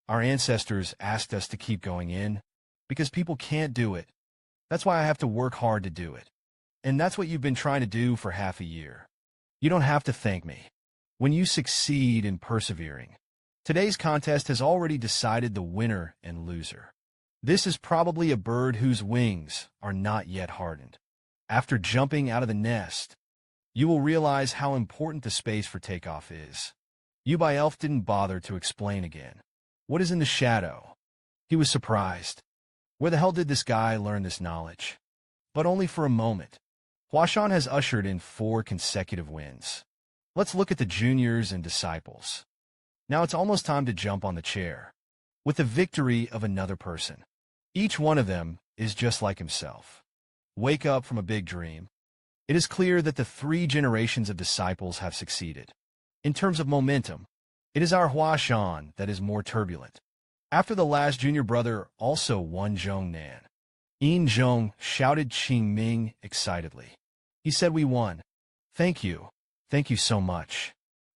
our ancestors asked us to keep going in, because people can't do it. That's why I have to work hard to do it. And that's what you've been trying to do for half a year. You don't have to thank me. When you succeed in persevering, today's contest has already decided the winner and loser. This is probably a bird whose wings are not yet hardened. After jumping out of the nest, you will realize how important the space for takeoff is. Yubai Elf didn't bother to explain again. What is in the shadow? He was surprised. Where the hell did this guy learn this knowledge? But only for a moment. Huashan has ushered in 4 consecutive wins. Let's look at the juniors and disciples. Now it's almost time to jump on the chair. With the victory of another person. Each one of them is just like himself. Wake up from a big dream. It is clear that the 3 generations of disciples have succeeded. In terms of momentum, it is our Huashan that is more turbulent. After the last junior brother also won Zhongnan, Yin Zhong shouted Qing Ming excitedly. He said, "We won. Thank you. Thank you so much."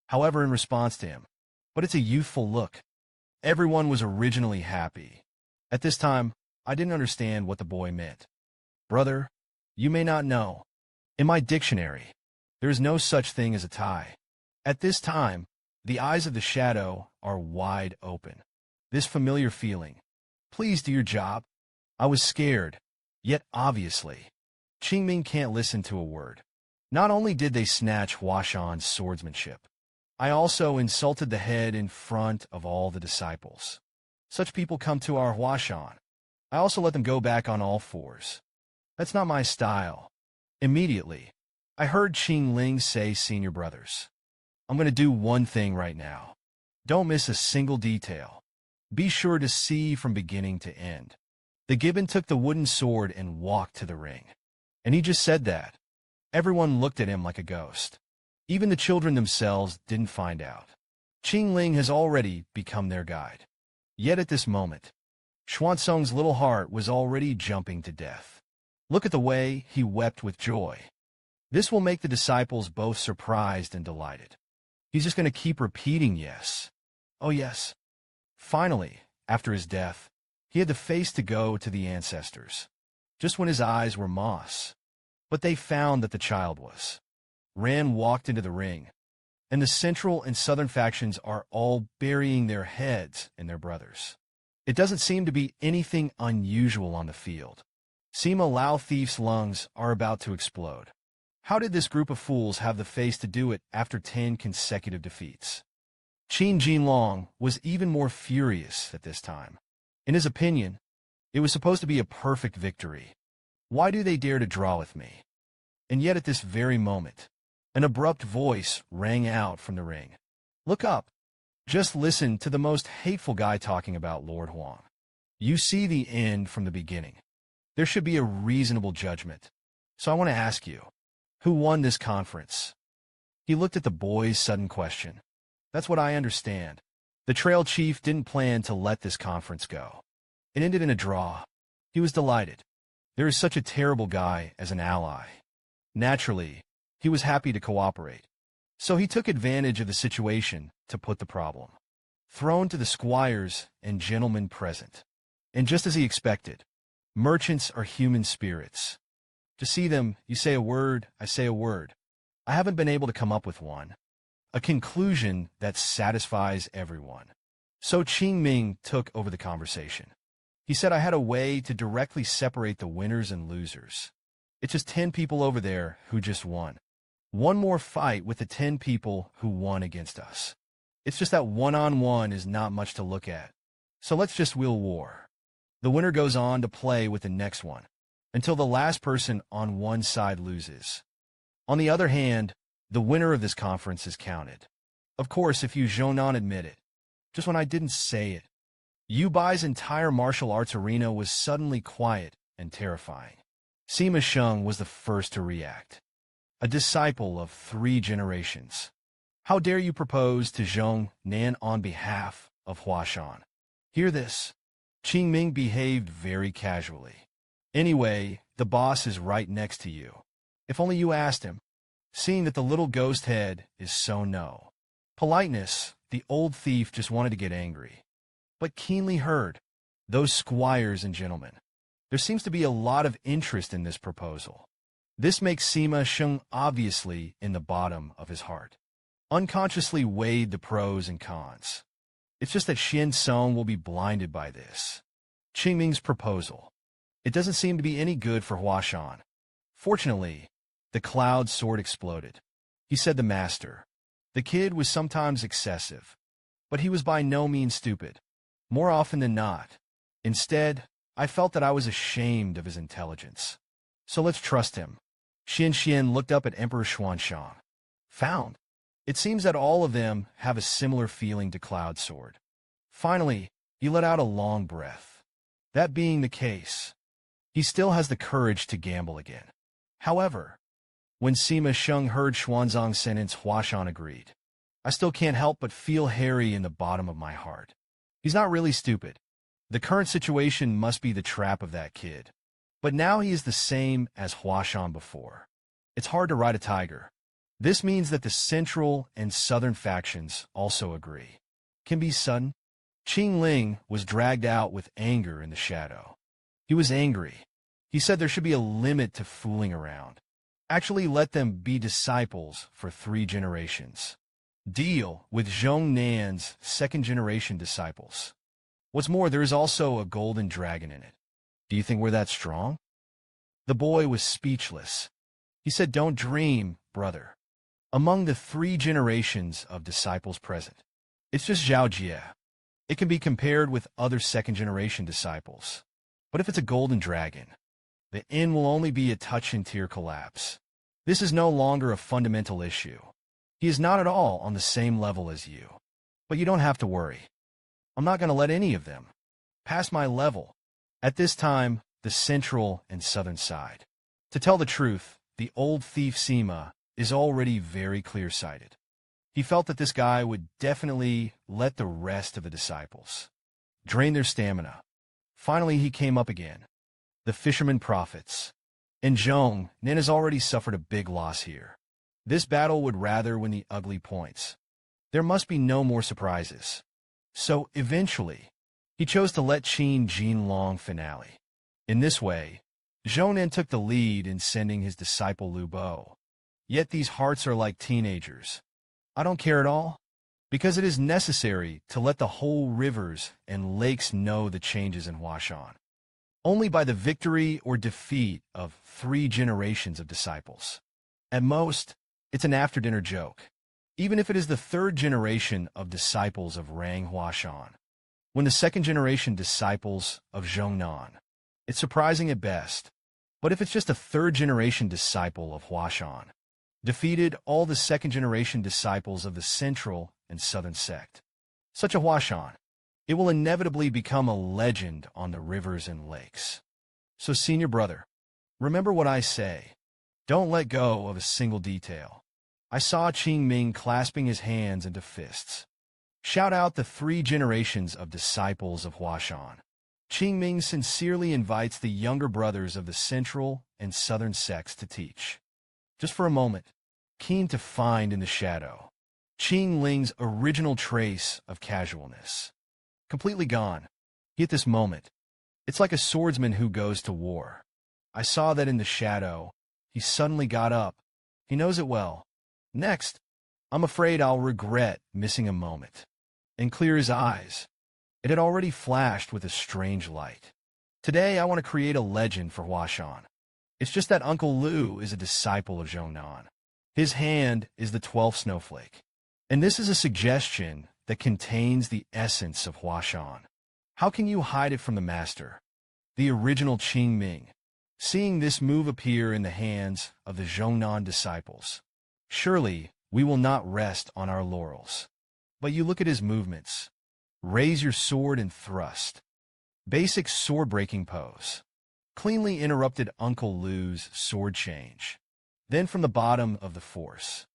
However, in response to him, but it's a youthful look. Everyone was originally happy. At this time, I didn't understand what the boy meant. Brother, you may not know. In my dictionary, there is no such thing as a tie. At this time, the eyes of the shadow are wide open. This familiar feeling. Please do your job. I was scared, yet obviously, Qingming can't listen to a word. Not only did they snatch Huashan's swordsmanship, I also insulted the head in front of all the disciples. Such people come to our Huashan. I also let them go back on all 4s. That's not my style. Immediately, I heard Qing Ling say, "Senior brothers, I'm going to do one thing right now. Don't miss a single detail. Be sure to see from beginning to end." The gibbon took the wooden sword and walked to the ring. And he just said that. Everyone looked at him like a ghost. Even the children themselves didn't find out. Qing Ling has already become their guide. Yet at this moment, Xuanzong's little heart was already jumping to death. Look at the way he wept with joy. This will make the disciples both surprised and delighted. He's just going to keep repeating yes. Oh yes. Finally, after his death, he had the face to go to the ancestors. Just when his eyes were moss. But they found that the child was. Ran walked into the ring, and the central and southern factions are all burying their heads in their brothers. It doesn't seem to be anything unusual on the field. Sima Lao Thief's lungs are about to explode. How did this group of fools have the face to do it after 10 consecutive defeats? Qin Jinlong was even more furious at this time. In his opinion, it was supposed to be a perfect victory. Why do they dare to draw with me? And yet at this very moment, an abrupt voice rang out from the ring. Look up. Just listen to the most hateful guy talking about Lord Huang. You see the end from the beginning. There should be a reasonable judgment. So I want to ask you, who won this conference? He looked at the boy's sudden question. That's what I understand. The trail chief didn't plan to let this conference go. It ended in a draw. He was delighted. There is such a terrible guy as an ally. Naturally, he was happy to cooperate. So he took advantage of the situation to put the problem thrown to the squires and gentlemen present. And just as he expected, merchants are human spirits. To see them, you say a word, I say a word. I haven't been able to come up with one. A conclusion that satisfies everyone. So Qing Ming took over the conversation. He said I had a way to directly separate the winners and losers. It's just 10 people over there who just won. One more fight with the 10 people who won against us. It's just that one-on-one is not much to look at. So let's just will war. The winner goes on to play with the next one, until the last person on one side loses. On the other hand, the winner of this conference is counted. Of course, if you Zhongnan admit it. Just when I didn't say it. Yu Bai's entire martial arts arena was suddenly quiet and terrifying. Sima Sheng was the first to react. A disciple of 3 generations. How dare you propose to Zhongnan on behalf of Huashan? Hear this. Qing Ming behaved very casually. Anyway, the boss is right next to you. If only you asked him. Seeing that the little ghost head is so no. Politeness, the old thief just wanted to get angry. But keenly heard. Those squires and gentlemen. There seems to be a lot of interest in this proposal. This makes Sima Sheng obviously in the bottom of his heart. Unconsciously weighed the pros and cons. It's just that Xian Song will be blinded by this. Qing Ming's proposal. It doesn't seem to be any good for Huashan. Fortunately, the cloud sword exploded. He said the master. The kid was sometimes excessive, but he was by no means stupid. More often than not. Instead, I felt that I was ashamed of his intelligence. So let's trust him. Xian looked up at Emperor Xuanshang. Found. It seems that all of them have a similar feeling to Cloud Sword. Finally, he let out a long breath. That being the case, he still has the courage to gamble again. However, when Sima Sheng heard Xuanzang's sentence, Huashan agreed. I still can't help but feel hairy in the bottom of my heart. He's not really stupid. The current situation must be the trap of that kid. But now he is the same as Huashan before. It's hard to ride a tiger. This means that the central and southern factions also agree. Can be sudden. Qing Ling was dragged out with anger in the shadow. He was angry. He said there should be a limit to fooling around. Actually let them be disciples for 3 generations. Deal with Zhongnan's 2nd generation disciples. What's more, there is also a golden dragon in it. Do you think we're that strong? The boy was speechless. He said, don't dream, brother. Among the 3 generations of disciples present, it's just Zhao Jie. It can be compared with other 2nd generation disciples. But if it's a golden dragon, the end will only be a touch-and-tear collapse. This is no longer a fundamental issue. He is not at all on the same level as you. But you don't have to worry. I'm not going to let any of them pass my level. At this time, the central and southern side. To tell the truth, the old thief Sima is already very clear-sighted. He felt that this guy would definitely let the rest of the disciples drain their stamina. Finally, he came up again. The fisherman prophets. And Zhongnan has already suffered a big loss here. This battle would rather win the ugly points. There must be no more surprises. So, eventually, he chose to let Qin Jinlong finale. In this way, Zhongnan took the lead in sending his disciple Lu Bo. Yet these hearts are like teenagers. I don't care at all, because it is necessary to let the whole rivers and lakes know the changes in Huashan. Only by the victory or defeat of 3 generations of disciples At most, it's an after-dinner joke, even if it is the third generation of disciples of Rang Huashan. When the second generation disciples of Zhongnan, it's surprising at best. But if it's just a third generation disciple of Huashan, defeated all the second generation disciples of the central and southern sect, such a Huashan, it will inevitably become a legend on the rivers and lakes. So, senior brother, remember what I say. Don't let go of a single detail. I saw Qingming clasping his hands into fists. Shout out the 3 generations of disciples of Huashan. Qingming sincerely invites the younger brothers of the central and southern sects to teach. Just for a moment, keen to find in the shadow Qingling's original trace of casualness. Completely gone. At this moment, it's like a swordsman who goes to war. I saw that in the shadow. He suddenly got up. He knows it well. Next, I'm afraid I'll regret missing a moment. And clear his eyes. It had already flashed with a strange light. Today, I want to create a legend for Huashan. It's just that Uncle Lu is a disciple of Zhongnan. His hand is the 12th snowflake. And this is a suggestion that contains the essence of Huashan. How can you hide it from the master, the original Qingming? Seeing this move appear in the hands of the Zhongnan disciples, surely we will not rest on our laurels. But you look at his movements. Raise your sword and thrust. Basic sword-breaking pose. Cleanly interrupted Uncle Lu's sword change. Then from the bottom of the force,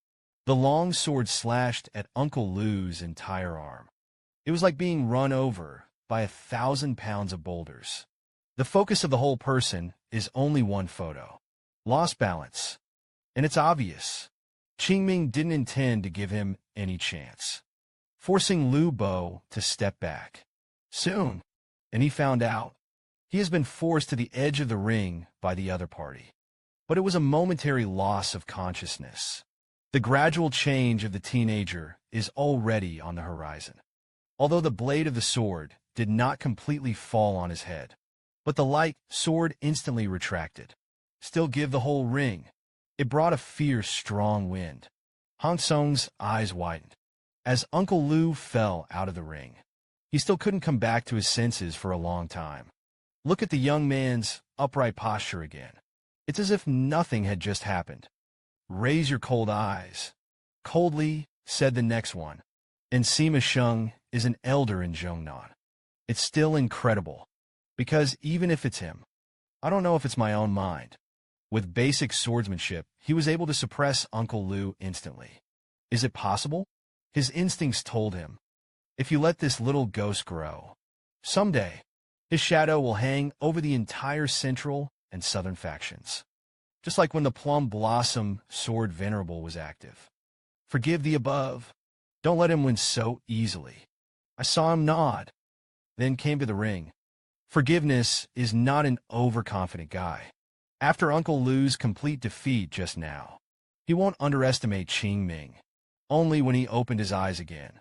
the long sword slashed at Uncle Lu's entire arm. It was like being run over by 1,000 pounds of boulders. The focus of the whole person is only one photo. Lost balance. And it's obvious. Qingming didn't intend to give him any chance, forcing Lu Bo to step back. Soon, and he found out, he has been forced to the edge of the ring by the other party. But it was a momentary loss of consciousness. The gradual change of the teenager is already on the horizon. Although the blade of the sword did not completely fall on his head, but the light sword instantly retracted. Still give the whole ring. It brought a fierce, strong wind. Han Song's eyes widened as Uncle Lu fell out of the ring. He still couldn't come back to his senses for a long time. Look at the young man's upright posture again. It's as if nothing had just happened. Raise your cold eyes. Coldly, said the next one. And Sima Sheng is an elder in Zhongnan. It's still incredible. Because even if it's him, I don't know if it's my own mind. With basic swordsmanship, he was able to suppress Uncle Lu instantly. Is it possible? His instincts told him, if you let this little ghost grow, someday, his shadow will hang over the entire central and southern factions. Just like when the Plum Blossom Sword Venerable was active. Forgive the above. Don't let him win so easily. I saw him nod, then came to the ring. Forgiveness is not an overconfident guy. After Uncle Lu's complete defeat just now, he won't underestimate Qingming. Only when he opened his eyes again.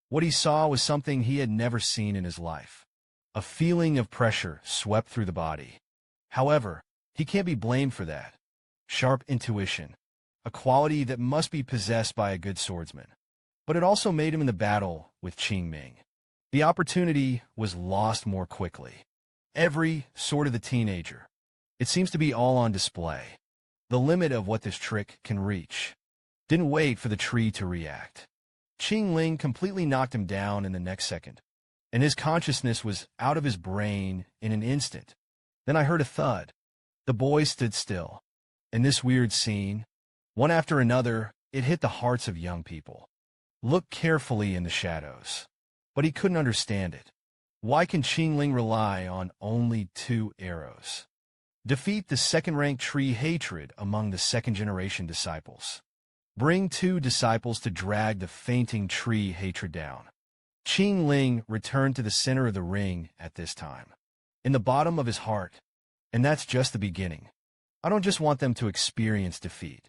What he saw was something he had never seen in his life. A feeling of pressure swept through the body. However, he can't be blamed for that. Sharp intuition, a quality that must be possessed by a good swordsman. But it also made him in the battle with Qingming. The opportunity was lost more quickly. Every sword of the teenager. It seems to be all on display. The limit of what this trick can reach. Didn't wait for the tree to react. Qingling completely knocked him down in the next second, and his consciousness was out of his brain in an instant. Then I heard a thud. The boy stood still. In this weird scene, one after another, it hit the hearts of young people. Looked carefully in the shadows, but he couldn't understand it. Why can Qingling rely on only 2 arrows? Defeat the second-rank tree hatred among the second-generation disciples. Bring 2 disciples to drag the fainting tree hatred down. Qingling returned to the center of the ring at this time, in the bottom of his heart. And that's just the beginning. I don't just want them to experience defeat.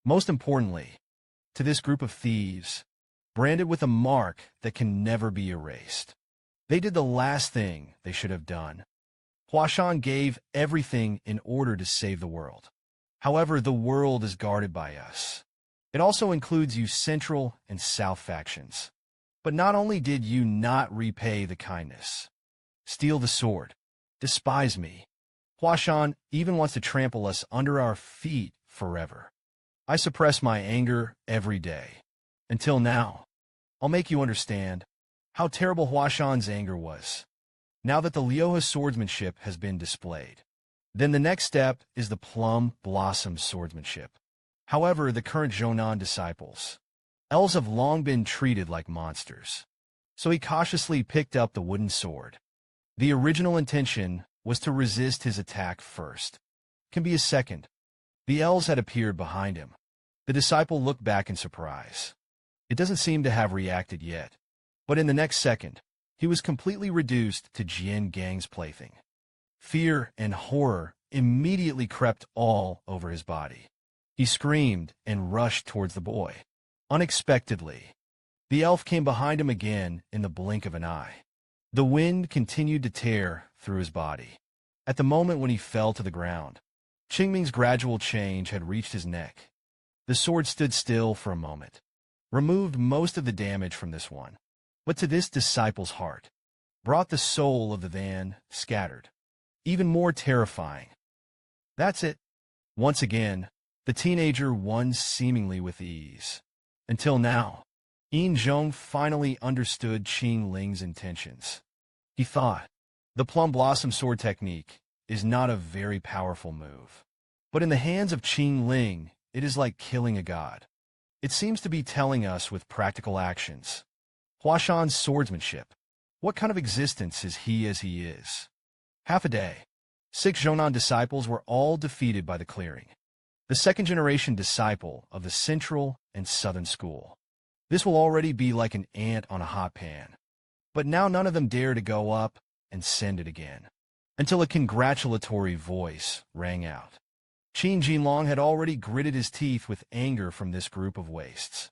Most importantly, to this group of thieves, branded with a mark that can never be erased. They did the last thing they should have done. Huashan gave everything in order to save the world. However, the world is guarded by us. It also includes you Central and South factions. But not only did you not repay the kindness, steal the sword, despise me, Huashan even wants to trample us under our feet forever. I suppress my anger every day. Until now, I'll make you understand how terrible Huashan's anger was, now that the Lioha swordsmanship has been displayed. Then the next step is the plum blossom swordsmanship. However, the current Zhongnan disciples, elves have long been treated like monsters. So he cautiously picked up the wooden sword. The original intention was to resist his attack first. Can be a second. The elves had appeared behind him. The disciple looked back in surprise. It doesn't seem to have reacted yet. But in the next second, he was completely reduced to Jian Gang's plaything. Fear and horror immediately crept all over his body. He screamed and rushed towards the boy. Unexpectedly, the elf came behind him again in the blink of an eye. The wind continued to tear through his body. At the moment when he fell to the ground, Qingming's gradual change had reached his neck. The sword stood still for a moment, removed most of the damage from this one, but to this disciple's heart, brought the soul of the van scattered. Even more terrifying. That's it. Once again, the teenager won seemingly with ease. Until now, Yin Zhong finally understood Qing Ling's intentions. He thought, the plum blossom sword technique is not a very powerful move. But in the hands of Qing Ling, it is like killing a god. It seems to be telling us with practical actions. Huashan's swordsmanship. What kind of existence is he as he is? Half a day. 6 Zhongnan disciples were all defeated by the clearing. The second-generation disciple of the Central and Southern School. This will already be like an ant on a hot pan. But now none of them dare to go up and send it again. Until a congratulatory voice rang out. Qin Jinlong had already gritted his teeth with anger from this group of wastes.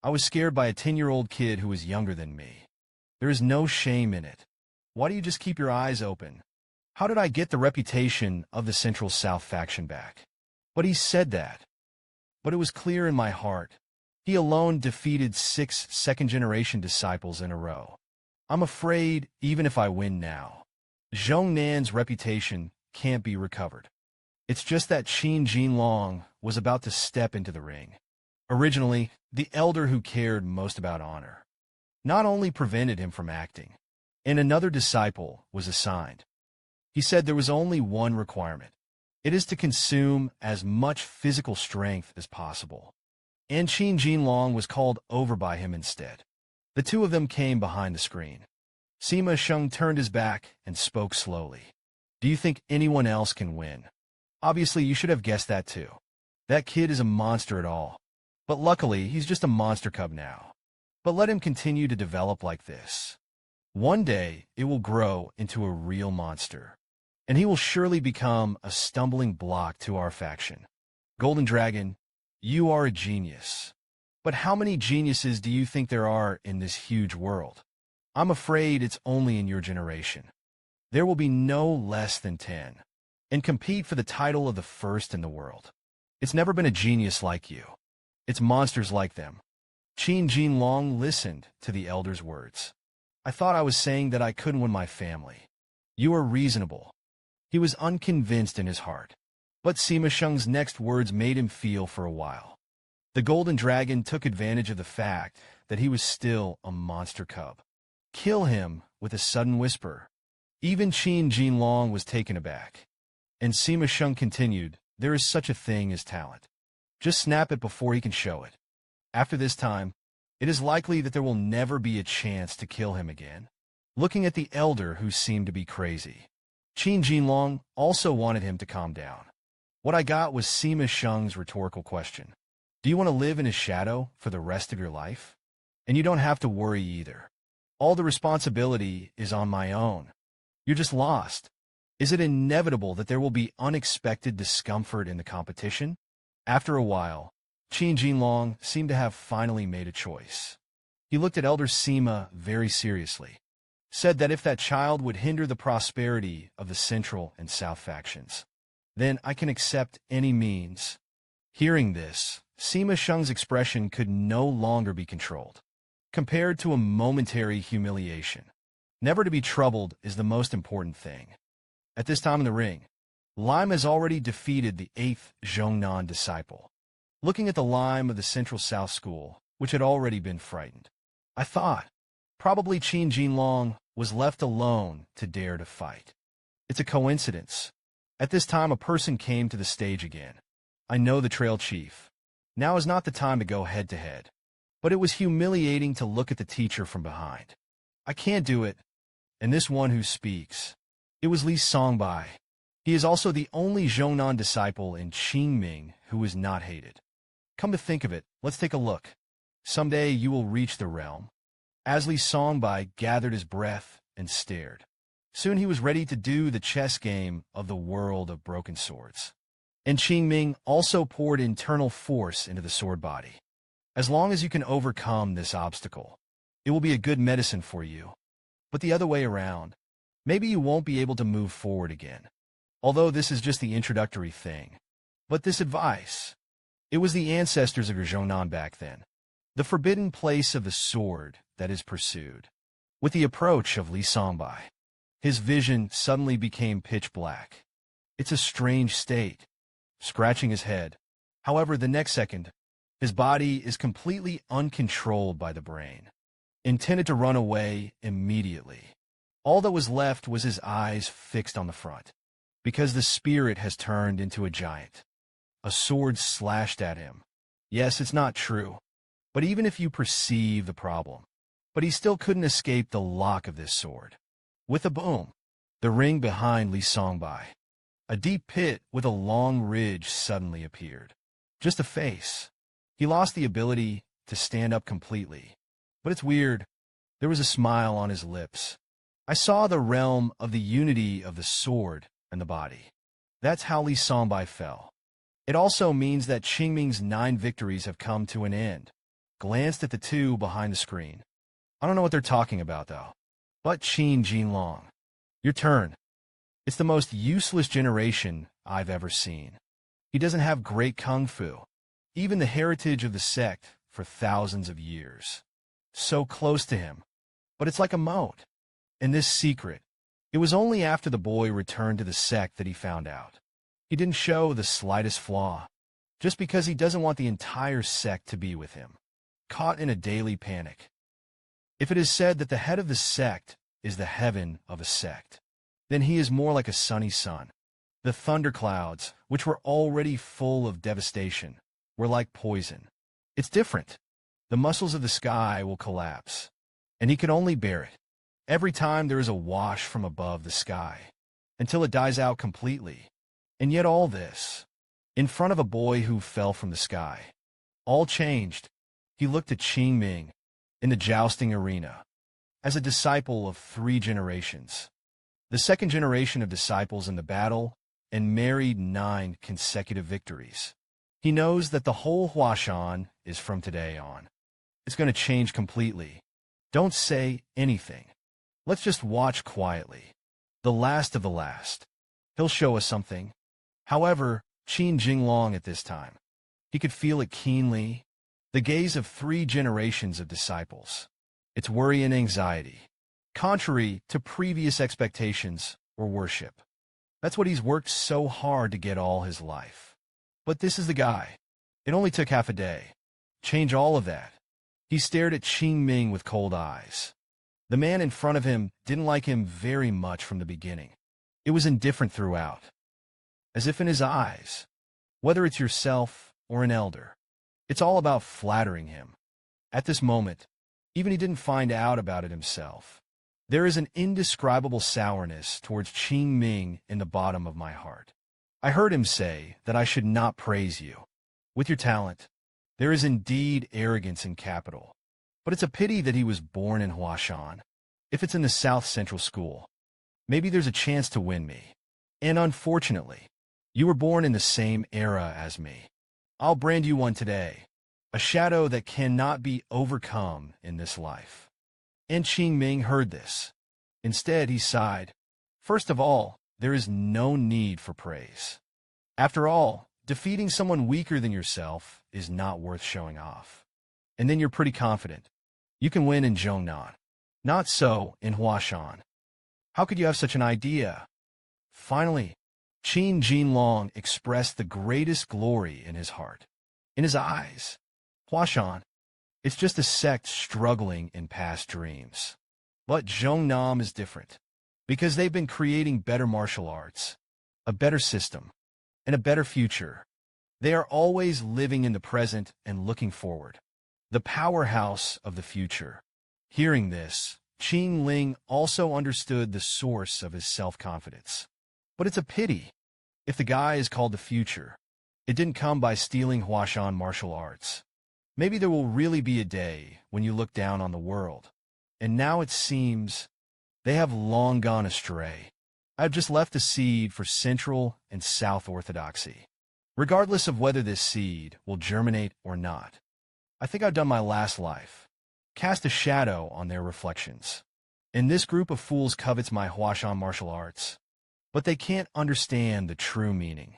I was scared by a 10-year-old kid who was younger than me. There is no shame in it. Why do you just keep your eyes open? How did I get the reputation of the Central South faction back? But he said that. But it was clear in my heart. He alone defeated 6 second-generation disciples in a row. I'm afraid, even if I win now, Zhongnan's reputation can't be recovered. It's just that Qin Jinlong was about to step into the ring. Originally, the elder who cared most about honor not only prevented him from acting, and another disciple was assigned. He said there was only one requirement. It is to consume as much physical strength as possible. And Qin Jinlong was called over by him instead. The two of them came behind the screen. Sima Sheng turned his back and spoke slowly. Do you think anyone else can win? Obviously, you should have guessed that too. That kid is a monster at all. But luckily, he's just a monster cub now. But let him continue to develop like this. One day, it will grow into a real monster. And he will surely become a stumbling block to our faction. Golden Dragon, you are a genius. But how many geniuses do you think there are in this huge world? I'm afraid it's only in your generation. There will be no less than 10. And compete for the title of the first in the world. It's never been a genius like you. It's monsters like them. Qin Jinlong listened to the elder's words. I thought I was saying that I couldn't win my family. You are reasonable. He was unconvinced in his heart. But Sima Sheng's next words made him feel for a while. The Golden Dragon took advantage of the fact that he was still a monster cub. Kill him with a sudden whisper. Even Qin Jinlong was taken aback. And Sima Sheng continued, there is such a thing as talent. Just snap it before he can show it. After this time, it is likely that there will never be a chance to kill him again. Looking at the elder who seemed to be crazy, Qin Jinlong also wanted him to calm down. What I got was Sima Sheng's rhetorical question. Do you want to live in his shadow for the rest of your life? And you don't have to worry either. All the responsibility is on my own. You're just lost. Is it inevitable that there will be unexpected discomfort in the competition? After a while, Qin Jinlong seemed to have finally made a choice. He looked at Elder Sima very seriously, said that if that child would hinder the prosperity of the Central and South factions, then I can accept any means. Hearing this, Sima Sheng's expression could no longer be controlled. Compared to a momentary humiliation, never to be troubled is the most important thing. At this time in the ring, Lime has already defeated the 8th Zhongnan disciple. Looking at the Lime of the Central South School, which had already been frightened, I thought, probably Qin Jinlong was left alone to dare to fight. It's a coincidence. At this time a person came to the stage again. I know the trail chief. Now is not the time to go head-to-head. But it was humiliating to look at the teacher from behind. I can't do it. And this one who speaks. It was Li Songbai. He is also the only Zhongnan disciple in Qingming who is not hated. Come to think of it, let's take a look. Someday you will reach the realm. As Li Songbai gathered his breath and stared. Soon he was ready to do the chess game of the world of broken swords. And Qingming also poured internal force into the sword body. As long as you can overcome this obstacle, it will be a good medicine for you. But the other way around, maybe you won't be able to move forward again. Although this is just the introductory thing. But this advice, it was the ancestors of your Zhongnan back then. The forbidden place of the sword that is pursued. With the approach of Li Songbai, his vision suddenly became pitch black. It's a strange state. Scratching his head. However, the next second, his body is completely uncontrolled by the brain. Intended to run away immediately. All that was left was his eyes fixed on the front. Because the spirit has turned into a giant. A sword slashed at him. Yes, it's not true. But even if you perceive the problem. But he still couldn't escape the lock of this sword. With a boom, the ring behind Li Songbai. A deep pit with a long ridge suddenly appeared. Just a face. He lost the ability to stand up completely. But it's weird. There was a smile on his lips. I saw the realm of the unity of the sword and the body. That's how Li Songbai fell. It also means that Qingming's 9 victories have come to an end. Glanced at the two behind the screen. I don't know what they're talking about, though. But Qin Jinlong. Your turn. It's the most useless generation I've ever seen. He doesn't have great kung fu. Even the heritage of the sect for thousands of years. So close to him. But it's like a moat. And this secret, it was only after the boy returned to the sect that he found out. He didn't show the slightest flaw. Just because he doesn't want the entire sect to be with him. Caught in a daily panic. If it is said that the head of the sect is the heaven of a sect, then he is more like a sunny sun. The thunderclouds, which were already full of devastation, were like poison. It's different. The muscles of the sky will collapse, and he can only bear it. Every time there is a wash from above the sky, until it dies out completely. And yet all this, in front of a boy who fell from the sky. All changed. He looked at Qingming in the jousting arena, as a disciple of 3 generations. The second generation of disciples in the battle, and married 9 consecutive victories. He knows that the whole Huashan is from today on. It's going to change completely. Don't say anything. Let's just watch quietly. The last of the last. He'll show us something. However, Qin Jinglong at this time. He could feel it keenly. The gaze of 3 generations of disciples. It's worry and anxiety. Contrary to previous expectations or worship. That's what he's worked so hard to get all his life. But this is the guy. It only took half a day. Change all of that. He stared at Qingming with cold eyes. The man in front of him didn't like him very much from the beginning. It was indifferent throughout. As if in his eyes, whether it's yourself or an elder, it's all about flattering him. At this moment, even he didn't find out about it himself. There is an indescribable sourness towards Qingming in the bottom of my heart. I heard him say that I should not praise you. With your talent, there is indeed arrogance in capital. But it's a pity that he was born in Huashan. If it's in the South Central School, maybe there's a chance to win me. And unfortunately, you were born in the same era as me. I'll brand you one today. A shadow that cannot be overcome in this life. And Qingming heard this. Instead, he sighed. First of all, there is no need for praise. After all, defeating someone weaker than yourself is not worth showing off. And then you're pretty confident. You can win in Zhongnan. Not so in Huashan. How could you have such an idea? Finally, Qin Jinlong expressed the greatest glory in his heart. In his eyes, Huashan, it's just a sect struggling in past dreams. But Zhongnan is different, because they've been creating better martial arts, a better system, and a better future. They are always living in the present and looking forward. The powerhouse of the future. Hearing this, Qing Ling also understood the source of his self-confidence. But it's a pity. If the guy is called the future, it didn't come by stealing Huashan martial arts. Maybe there will really be a day when you look down on the world. And now it seems they have long gone astray. I've just left a seed for Central and South Orthodoxy. Regardless of whether this seed will germinate or not, I think I've done my last life. Cast a shadow on their reflections. And this group of fools covets my Huashan martial arts, but they can't understand the true meaning.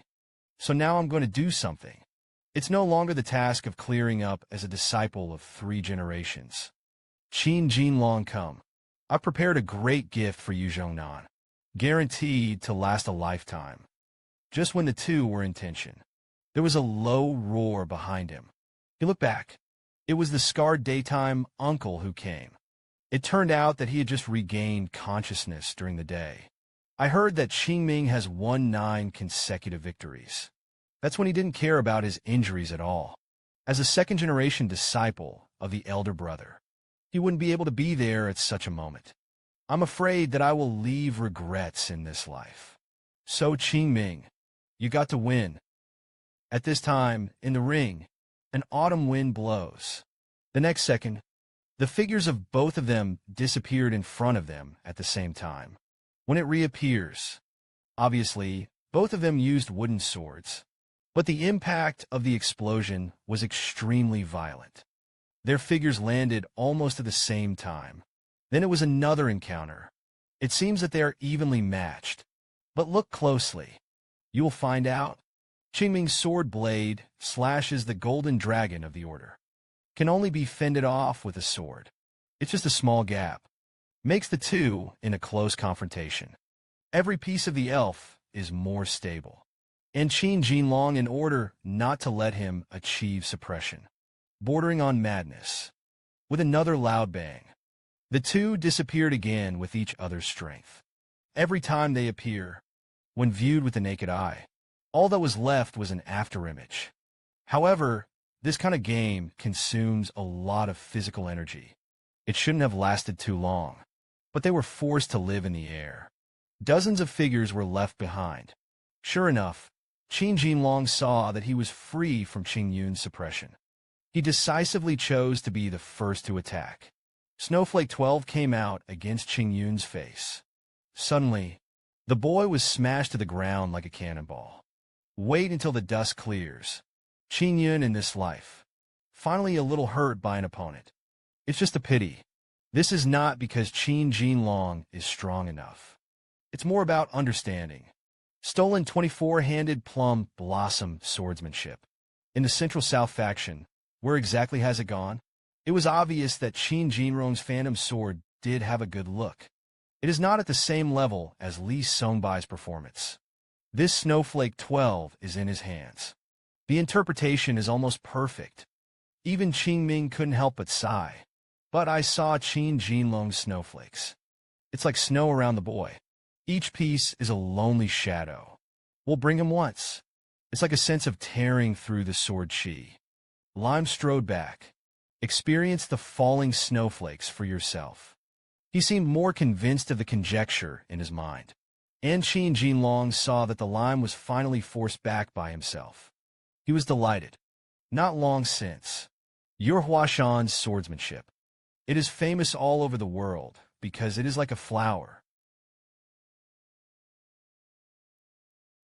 So now I'm going to do something. It's no longer the task of clearing up as a disciple of 3 generations. Qin Jinlong, come. I've prepared a great gift for you, Zhongnan, guaranteed to last a lifetime. Just when the two were in tension, there was a low roar behind him. He looked back. It was the scarred daytime uncle who came. It turned out that he had just regained consciousness during the day. I heard that Qingming has won 9 consecutive victories. That's when he didn't care about his injuries at all. As a second-generation disciple of the elder brother, he wouldn't be able to be there at such a moment. I'm afraid that I will leave regrets in this life. So Qingming, you got to win. At this time, in the ring, an autumn wind blows. The next second, the figures of both of them disappeared in front of them at the same time. When it reappears, obviously, both of them used wooden swords. But the impact of the explosion was extremely violent. Their figures landed almost at the same time. Then it was another encounter. It seems that they are evenly matched. But look closely. You will find out. Qingming's sword blade slashes the golden dragon of the order. Can only be fended off with a sword. It's just a small gap. Makes the two in a close confrontation. Every piece of the elf is more stable. And Qin Jinlong in order not to let him achieve suppression, bordering on madness. With another loud bang, the two disappeared again with each other's strength. Every time they appear, when viewed with the naked eye, all that was left was an afterimage. However, this kind of game consumes a lot of physical energy. It shouldn't have lasted too long, but they were forced to live in the air. Dozens of figures were left behind. Sure enough, Qin Jinlong saw that he was free from Qing Yun's suppression. He decisively chose to be the first to attack. Snowflake 12 came out against Qing Yun's face. Suddenly, the boy was smashed to the ground like a cannonball. Wait until the dust clears. Qing Yun in this life. Finally a little hurt by an opponent. It's just a pity. This is not because Qin Jinlong is strong enough. It's more about understanding. Stolen 24-handed plum blossom swordsmanship. In the Central South faction, where exactly has it gone? It was obvious that Qin Jinlong's phantom sword did have a good look. It is not at the same level as Li Songbai's performance. This Snowflake 12 is in his hands. The interpretation is almost perfect. Even Qingming couldn't help but sigh. But I saw Qin Jinlong's snowflakes. It's like snow around the boy. Each piece is a lonely shadow. We'll bring him once. It's like a sense of tearing through the sword chi. Lime strode back. Experience the falling snowflakes for yourself. He seemed more convinced of the conjecture in his mind. And Qin Jinlong saw that the lime was finally forced back by himself. He was delighted. Not long since. Your Huashan's swordsmanship. It is famous all over the world because it is like a flower.